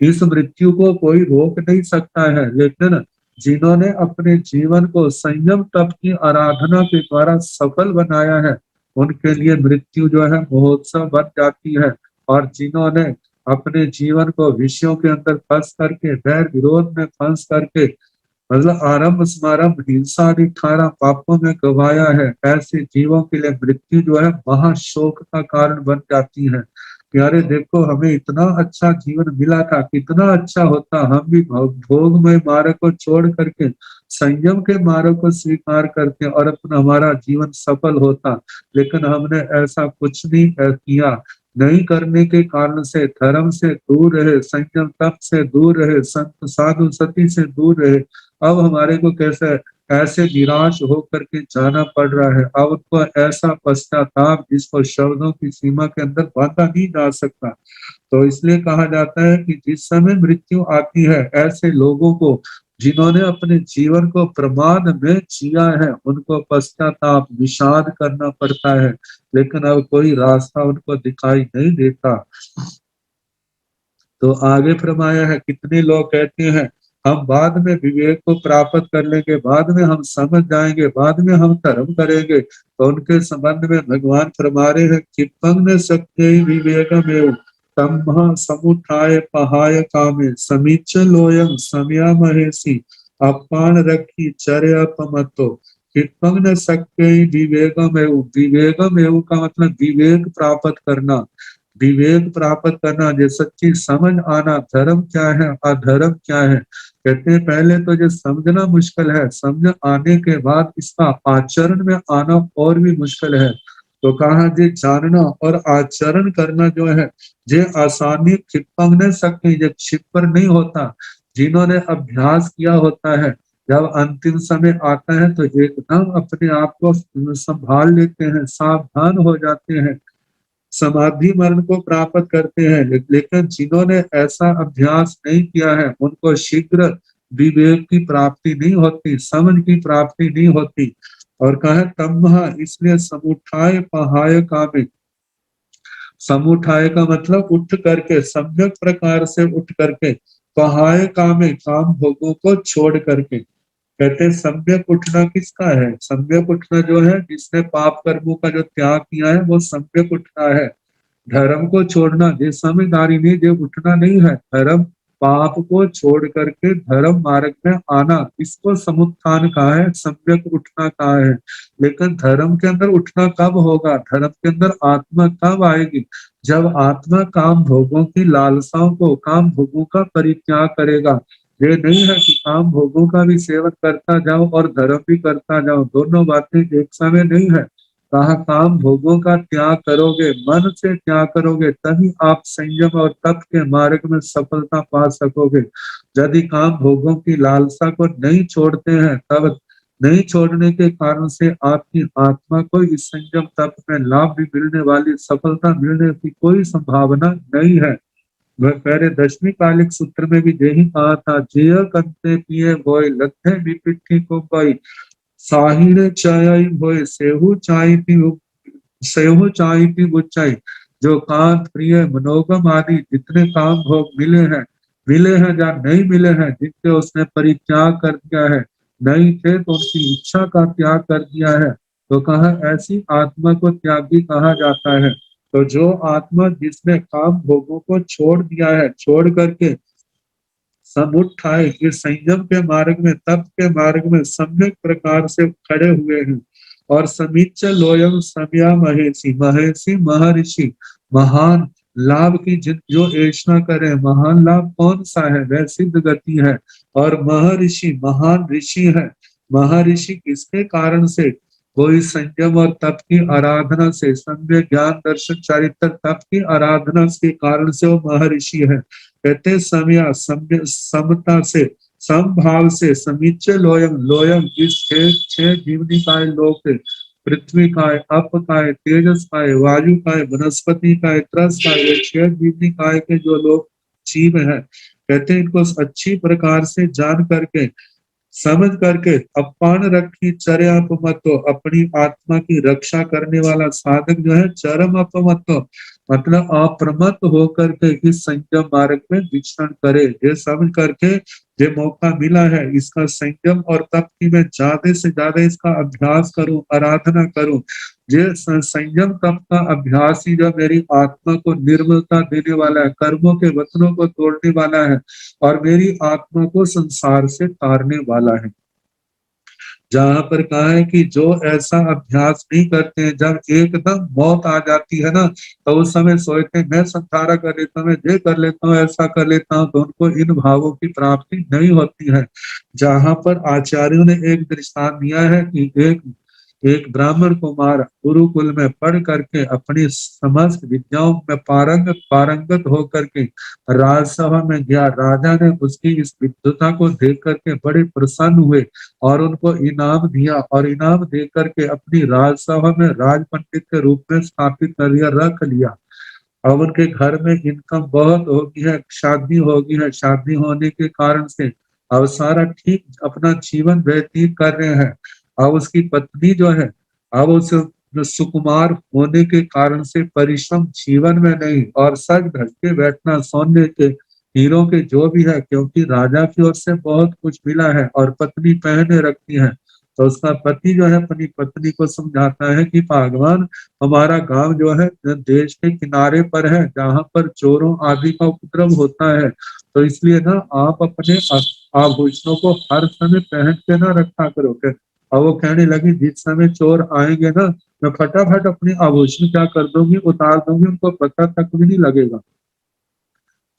इस मृत्यु को कोई रोक नहीं सकता है, लेकिन जिन्होंने अपने जीवन को संयम तप की आराधना के द्वारा सफल बनाया है उनके लिए मृत्यु जो है महोत्सव बन जाती है। और जिन्होंने अपने जीवन को विषयों के अंदर फंस करके, वैर विरोध में फंस करके, मतलब आरंभ समारंभ हिंसा आदि 18 पापों में गवाया है, ऐसे जीवों के लिए मृत्यु जो है महाशोक का कारण बन जाती है। प्यारे देखो हमें इतना अच्छा जीवन मिला था, कितना अच्छा होता हम भी भोगमय मार्ग को छोड़ करके संयम के मार्ग को स्वीकार करते और अपना हमारा जीवन सफल होता, लेकिन हमने ऐसा कुछ नहीं किया। नहीं करने के कारण से धर्म से दूर रहे, संयम तप से दूर रहे, संत साधु सती से दूर रहे। अब हमारे को कैसे ऐसे निराश होकर के जाना पड़ रहा है। अब उनको ऐसा पश्चाताप जिसको शब्दों की सीमा के अंदर बांधा नहीं जा सकता। तो इसलिए कहा जाता है कि जिस समय मृत्यु आती है ऐसे लोगों को जिन्होंने अपने जीवन को प्रमाद में जिया है उनको पश्चाताप विषाद करना पड़ता है, लेकिन अब कोई रास्ता उनको दिखाई नहीं देता। तो आगे फरमाया है, कितने लोग कहते हैं हम बाद में विवेक को प्राप्त कर लेंगे, बाद में हम समझ जाएंगे, बाद में हम धर्म करेंगे। तो उनके संबंध में भगवान फरमा रहे हैं, क्षिपंग न सत्य विवेक में तम समुठाय पहाय कामे समीच लोयम समया महेशी अपान रखी चर्य अपमतो। क्षिपंग न सत्य विवेक में, विवेक में का मतलब विवेक प्राप्त करना, विवेक प्राप्त करना, जो सच्ची समझ आना, धर्म क्या है अधर्म क्या है। कहते हैं पहले तो जो समझना मुश्किल है, समझ आने के बाद इसका आचरण में आना और भी मुश्किल है। तो कहा जे जानना और आचरण करना जो है जे आसानी क्षिपंग नहीं सकती, जब क्षिपर नहीं होता, जिन्होंने अभ्यास किया होता है जब अंतिम समय आता है तो एकदम अपने आप को संभाल लेते हैं, सावधान हो जाते हैं, समाधि मरण को प्राप्त करते हैं। लेकिन जिन्होंने ऐसा अभ्यास नहीं किया है उनको शीघ्र विवेक की प्राप्ति नहीं होती, समझ की प्राप्ति नहीं होती। और कहा तम इसलिए समुठाय पहाय कामे, समुठाय का मतलब उठ करके, सम्यक प्रकार से उठ करके, पहाय कामे काम भोगों को छोड़ करके। कहते हैं सम्यक उठना किसका है, सम्यक उठना जो है जिसने पाप कर्मों का जो त्याग किया है वो सम्यक उठना है। धर्म को छोड़ना ये समझदारी नहीं, जो उठना नहीं है, धर्म पाप को छोड़ करके धर्म मार्ग में आना, इसको समुत्थान कहा है, सम्यक उठना कहा है। लेकिन धर्म के अंदर उठना कब होगा, धर्म के अंदर आत्मा कब आएगी, जब आत्मा काम भोगों की लालसाओं को, काम भोगों का परित्याग करेगा। ये नहीं है कि काम भोगों का भी सेवन करता जाओ और धर्म भी करता जाओ, दोनों बातें एक समय नहीं है। कहा काम भोगों का त्याग करोगे, मन से त्याग करोगे, तभी आप संयम और तप के मार्ग में सफलता पा सकोगे। यदि काम भोगों की लालसा को नहीं छोड़ते हैं, तब नहीं छोड़ने के कारण से आपकी आत्मा को इस संयम तप में लाभ भी मिलने वाली, सफलता मिलने की कोई संभावना नहीं है। वह पहले 10वीं कालिक सूत्र में भी यही कहा था, जिय कंते पिए बोए लथे विपिठी को बोई साहिर चाय भोय सेहू चाय पी बुच्चाई। जो काम प्रिय मनोगम आदि जितने काम भोग मिले हैं या नहीं मिले हैं, जिनके उसने परित्याग कर दिया है, नहीं थे तो उसकी इच्छा का त्याग कर दिया है, तो कहा ऐसी आत्मा को त्यागी कहा जाता है। तो जो आत्मा जिसने काम भोगों को छोड़ दिया है, छोड़ करके समुठाय ये संयम के मार्ग में, तप के मार्ग में सम्यक प्रकार से खड़े हुए हैं। और समीच लोयम समया महेशी, महेशी महर्षि, महान लाभ की जो ऐसा करे, महान लाभ कौन सा है, वह सिद्ध गति है। और महर्षि महान ऋषि है, महर्षि किसके कारण से, कोई संयम और तप की आराधना से, सम्यक ज्ञान दर्शन चारित्र तप की आराधना के कारण से वो महर्षि है। कहते हैं समया, समता से, समभाव से, समीचे लोयम, लोयम इस छह जीवनी काय लोक है, पृथ्वी काय, अप काय, तेजस काय, वायु काय, वनस्पति काय, त्रस काय, ये छह जीवनी काय के जो लोग जीव है, कहते हैं इनको अच्छी प्रकार से जान करके, समझ करके, अपान रखी चर्या अपमत्तो, अपनी आत्मा की रक्षा करने वाला साधक जो है चरम अपमत्तो, मतलब अप्रमत्त होकर के इस संयम मार्ग में विचरण करे। ये समझ करके जो मौका मिला है इसका संयम और तप की मैं ज्यादा से ज्यादा इसका अभ्यास करूं, आराधना करूं। ये संयम तप का अभ्यास ही जो मेरी आत्मा को निर्मलता देने वाला है, कर्मों के वचनों को तोड़ने वाला है और मेरी आत्मा को संसार से तारने वाला है। जहां पर कहा है कि जो ऐसा अभ्यास नहीं करते हैं, जब एकदम मौत आ जाती है ना, तो उस समय सोचते हैं मैं संसारा कर लेता हूँ, मैं ये कर लेता हूँ, ऐसा कर लेता हूँ, तो उनको इन भावों की प्राप्ति नहीं होती है। जहां पर आचार्यों ने एक दृष्टांत दिया है कि एक ब्राह्मण कुमार गुरुकुल में पढ़ करके अपनी समस्त विद्याओं में पारंगत होकर के राजसभा में गया। राजा ने उसकी इस विद्वता को देख करके बड़े प्रसन्न हुए और उनको इनाम दिया और इनाम दे करके अपनी राजसभा में राज पंडित के रूप में स्थापित कर लिया, रख लिया। अब उनके घर में इनकम बहुत होगी है, शादी होगी है, शादी होने के कारण से अब सारा ठीक अपना जीवन व्यतीत कर रहे हैं। अब उसकी पत्नी जो है, अब उस सुकुमार होने के कारण से परिश्रम जीवन में नहीं और सज धज के बैठना, सोने के हीरों के जो भी है, क्योंकि राजा की ओर से बहुत कुछ मिला है और पत्नी पहने रखती है। तो उसका पति जो है अपनी पत्नी को समझाता है कि भगवान हमारा गांव जो है देश के किनारे पर है, जहां पर चोरों आदि का उपद्रव होता है, तो इसलिए ना आप अपने आभूषणों को हर समय पहन के ना रखा करो। और वो कहने लगी जिस समय चोर आएंगे ना, मैं फटाफट अपने आभूषण क्या कर दूंगी, उतार दूंगी, उनको पता तक भी नहीं लगेगा।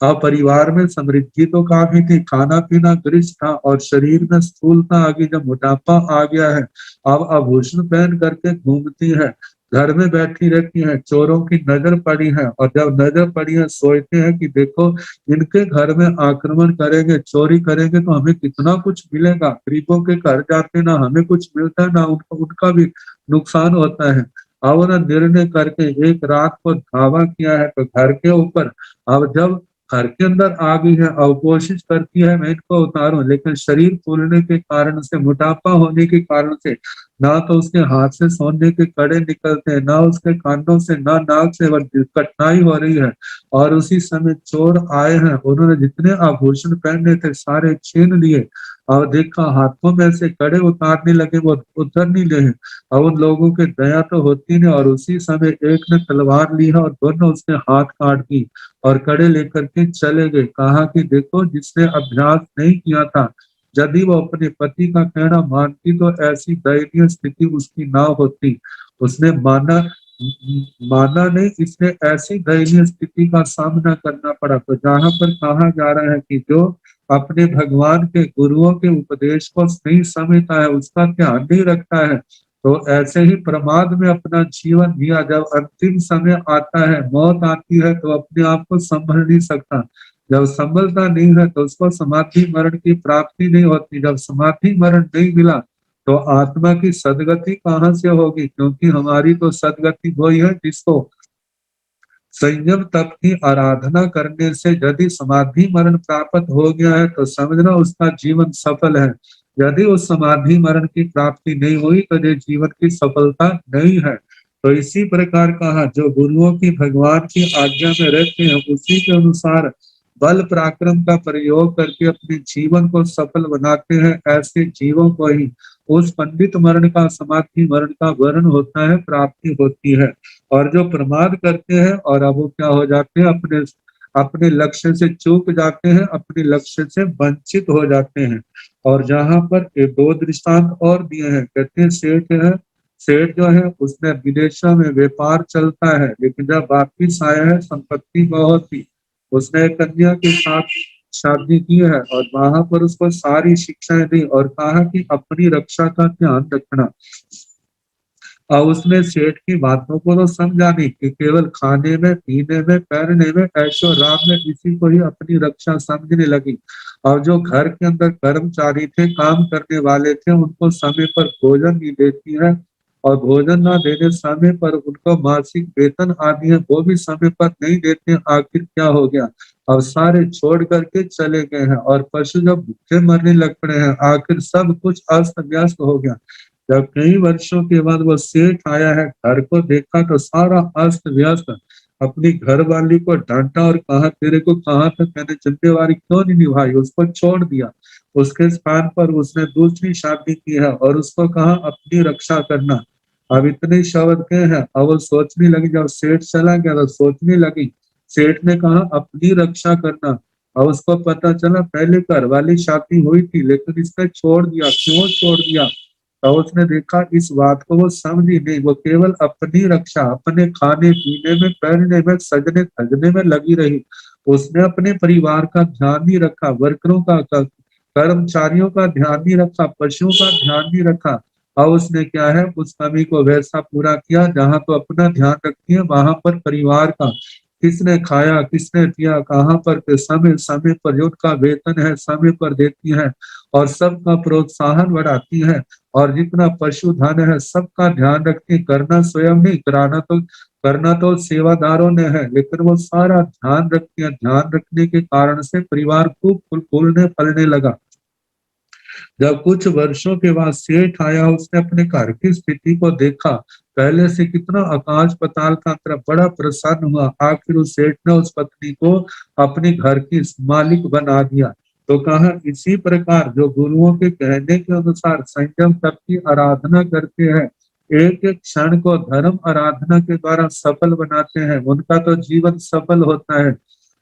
अब परिवार में समृद्धि तो काफी थी, खाना पीना दृश्य था और शरीर में स्थूलता आ गई, जब मोटापा आ गया है। अब आभूषण पहन करके घूमती है, घर में बैठी रहती है, चोरों की नजर पड़ी है और जब नजर पड़ी है सोचते हैं कि देखो इनके घर में आक्रमण करेंगे, चोरी करेंगे तो हमें कितना कुछ मिलेगा। गरीबों के घर जाते ना हमें कुछ मिलता है ना उनका भी नुकसान होता है। अब उन्होंने निर्णय करके एक रात को धावा किया है तो घर के ऊपर। अब जब घर के अंदर आ गई है और कोशिश करती है मैं इनको उतारूं, लेकिन शरीर फूलने के कारण से, मोटापा होने के कारण से ना तो उसके हाथ से सोने के कड़े निकलते हैं, ना उसके कानों से, ना नाक से, कठिनाई हो रही है। और उसी समय चोर आए हैं, उन्होंने जितने आभूषण पहने थे सारे छीन लिए और देखा हाथों में से कड़े उतारने लगे, वो उतर नहीं रहे। और उन लोगों के दया तो होती नहीं और उसी समय एक ने तलवार ली है और दोनों उसके हाथ काट दी और कड़े लेकर के चले गए। कहा कि देखो जिसने अभ्यास नहीं किया था, यदि वो अपने पति का कहना मानती तो ऐसी दयनीय स्थिति उसकी ना होती। उसने माना नहीं, इसने ऐसी दयनीय स्थिति का सामना करना पड़ा। तो जहां पर कहा जा रहा है कि जो अपने भगवान के गुरुओं के उपदेश को नहीं समझता है, उसका ध्यान नहीं रखता है, तो ऐसे ही प्रमाद में अपना जीवन दिया। जब अंतिम समय आता है, मौत आती है, तो अपने आप को संभल नहीं सकता। जब संभलता नहीं है तो उसको समाधि मरण की प्राप्ति नहीं होती। जब समाधि मरण नहीं मिला तो आत्मा की सदगति कहाँ से होगी, क्योंकि हमारी तो सदगति वही है जिसको संयम तप की आराधना करने से यदि समाधि मरण प्राप्त हो गया है तो समझना उसका जीवन सफल है। यदि उस समाधि मरण की प्राप्ति नहीं हुई तो ये जीवन की सफलता नहीं है। तो इसी प्रकार कहा जो गुरुओं की भगवान की आज्ञा में रहते हैं उसी के अनुसार बल पराक्रम का प्रयोग करके अपने जीवन को सफल बनाते हैं, ऐसे जीवों को ही उस पंडित मरण का, समाधि मरण का वर्ण होता है, प्राप्ति होती है। और जो प्रमाद करते हैं और अब वो क्या हो जाते हैं, अपने अपने लक्ष्य से चूक जाते हैं, अपने लक्ष्य से वंचित हो जाते हैं। और जहां पर ये दो दृष्टांत और दिए हैं, कहते हैं सेठ जो है उसने विदेशों में व्यापार चलता है, लेकिन जब वापिस आया है संपत्ति बहुत थी, उसने एक कन्या के साथ शादी की है और वहां पर उसको सारी शिक्षाएं दी और कहा कि अपनी रक्षा का ध्यान रखना। और उसने सेठ की बातों को तो समझा नहीं कि केवल खाने में, पीने में, पहनने में, ऐशो आराम में इसी को ही अपनी रक्षा समझने लगी। और जो घर के अंदर कर्मचारी थे, काम करने वाले थे, उनको समय पर भोजन नहीं देती है, और भोजन ना देने समय पर उनको मासिक वेतन आदि है वो भी समय पर नहीं देते। आखिर क्या हो गया, अब सारे छोड़ करके चले गए हैं और पशु जब भूखे मरने लग पड़े हैं, आखिर सब कुछ अस्त व्यस्त हो गया। जब कई वर्षों के बाद वो सेठ आया है, घर को देखा तो सारा अस्त व्यस्त। अपनी घर वाली को डांटा और कहा, तेरे को कहा था मैंने जिम्मेवारी क्यों नहीं निभाई, उसको छोड़ दिया। उसके स्थान पर उसने दूसरी शादी की है और उसको कहा अपनी रक्षा करना। अब इतने शब्द के हैं, अब वो सोचने लगी, जब सेठ चला गया तो सोचने लगी, सेठ ने कहा अपनी रक्षा करना। अब उसको पता चला पहले घर वाली शादी हुई थी लेकिन इसने छोड़ दिया, क्यों छोड़ दिया। तो उसने देखा इस बात को वो समझी नहीं, वो केवल अपनी रक्षा, अपने खाने पीने में, पहनने में, सजने धजने में लगी रही। उसने अपने परिवार का ध्यान नहीं रखा, वर्करों का, कर्मचारियों का ध्यान नहीं रखा, पशुओं का ध्यान नहीं रखा। और उसने क्या है, उस कमी को वैसा पूरा किया, जहां तो अपना ध्यान रखती है वहां पर परिवार का, किसने खाया, किसने पिया, कहाँ पर, समय समय पर जो उनका वेतन है समय पर देती है और सबका प्रोत्साहन बढ़ाती है। और जितना पशुधन है सबका ध्यान रखती, करना स्वयं नहीं, करना तो सेवादारों ने है, लेकिन वो सारा ध्यान रखती है। ध्यान रखने के कारण से परिवार खूब फूलने फलने लगा। जब कुछ वर्षों के बाद सेठ आया, उसने अपने घर की स्थिति को देखा, पहले से कितना आकाश पाताल का अंतर, बड़ा प्रसन्न हुआ। आखिर उस सेठ ने उस पत्नी को अपने घर की मालिक बना दिया। तो कहा इसी प्रकार जो गुरुओं के कहने के अनुसार संयम तप की आराधना करते हैं, एक एक क्षण को धर्म आराधना के द्वारा सफल बनाते हैं, उनका तो जीवन सफल होता है।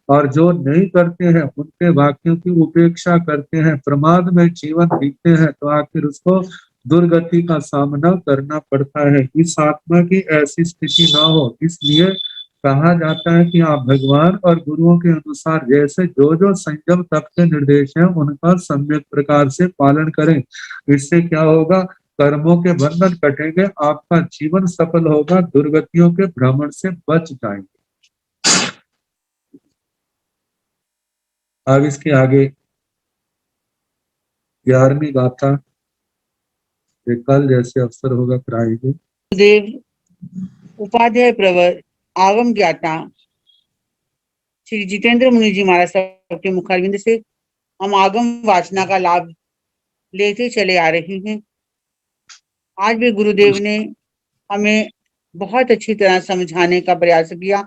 और जो नहीं करते हैं उनके वाक्यों की उपेक्षा करते हैं, प्रमाद में जीवन जीते हैं, तो आखिर उसको दुर्गति का सामना करना पड़ता है। इस आत्मा की ऐसी स्थिति ना हो, इसलिए कहा जाता है कि आप भगवान और गुरुओं के अनुसार जैसे जो जो संयम तप के निर्देश हैं उनका सम्यक प्रकार से पालन करें। इससे क्या होगा, कर्मों के बंधन कटेंगे, आपका जीवन सफल होगा, दुर्गतियों के भ्रमण से बच जाएंगे। अब इसके आगे 11वीं गाथा, ये कल जैसे अवसर होगा कराएंगे। गुरुदेव उपाध्याय प्रवर आगम ज्ञाता श्री जितेंद्र मुनि जी महाराज साहब के मुखारविंद से हम आगम वाचना का लाभ लेते चले आ रहे हैं। आज भी गुरुदेव ने हमें बहुत अच्छी तरह समझाने का प्रयास किया।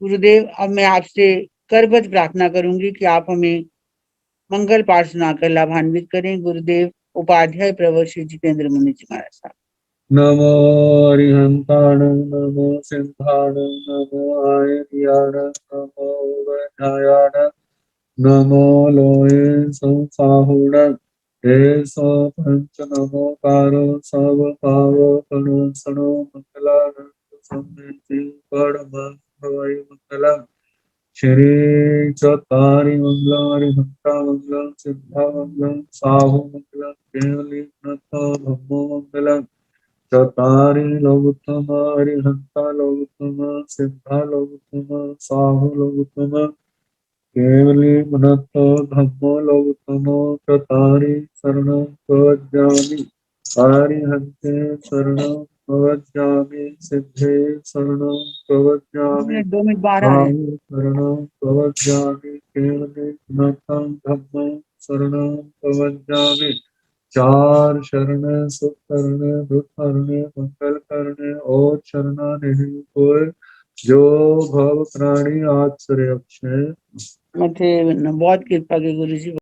गुरुदेव, अब मैं आपसे करबद्ध प्रार्थना करूंगी कि आप हमें मंगल पाठ सुनाकर लाभान्वित करें। गुरुदेव उपाध्याय प्रवर श्री जितेंद्र मुनि जी महाराज साहब। नमो अरिहंताण, नमो सिंहाण, नमो आयर्याण, नमो वैधायाण, नमो लोये संसाहुण, हे सो पंच नमो कारो सब पावो कणो मंगलानंद सम्मिति परम भवै मंगलम। श्री चौतारी मंगलारि हंता मंगलम, सिद्धा मंगलम, साहु मंगलम, केवली नथा धम्मो मंगलम। चौतारी लोकोत्तम, हरिहंता लोकोत्तम, सिद्धा लोकोत्तम, साहु लोकोत्तम, केवली मनतो धम्मो लोकोत्तम। चौतारी शरणं प्रवज्जामि, हरिहंते शरणं प्रवज्जामि, सिद्धे शरणं प्रवज्जामि, 2 मिनट बाहर आ रहे हैं। साहु शरणं प्रवज्जामि, केवली मनतं धम्मं शरणं प्रवज्जामि। चार शरण सुख करने, दुख करने, मंगल करने और शरणा नहीं कोई, जो भव प्राणी आश्रय अक्षय। बहुत कृपा की गुरु जी।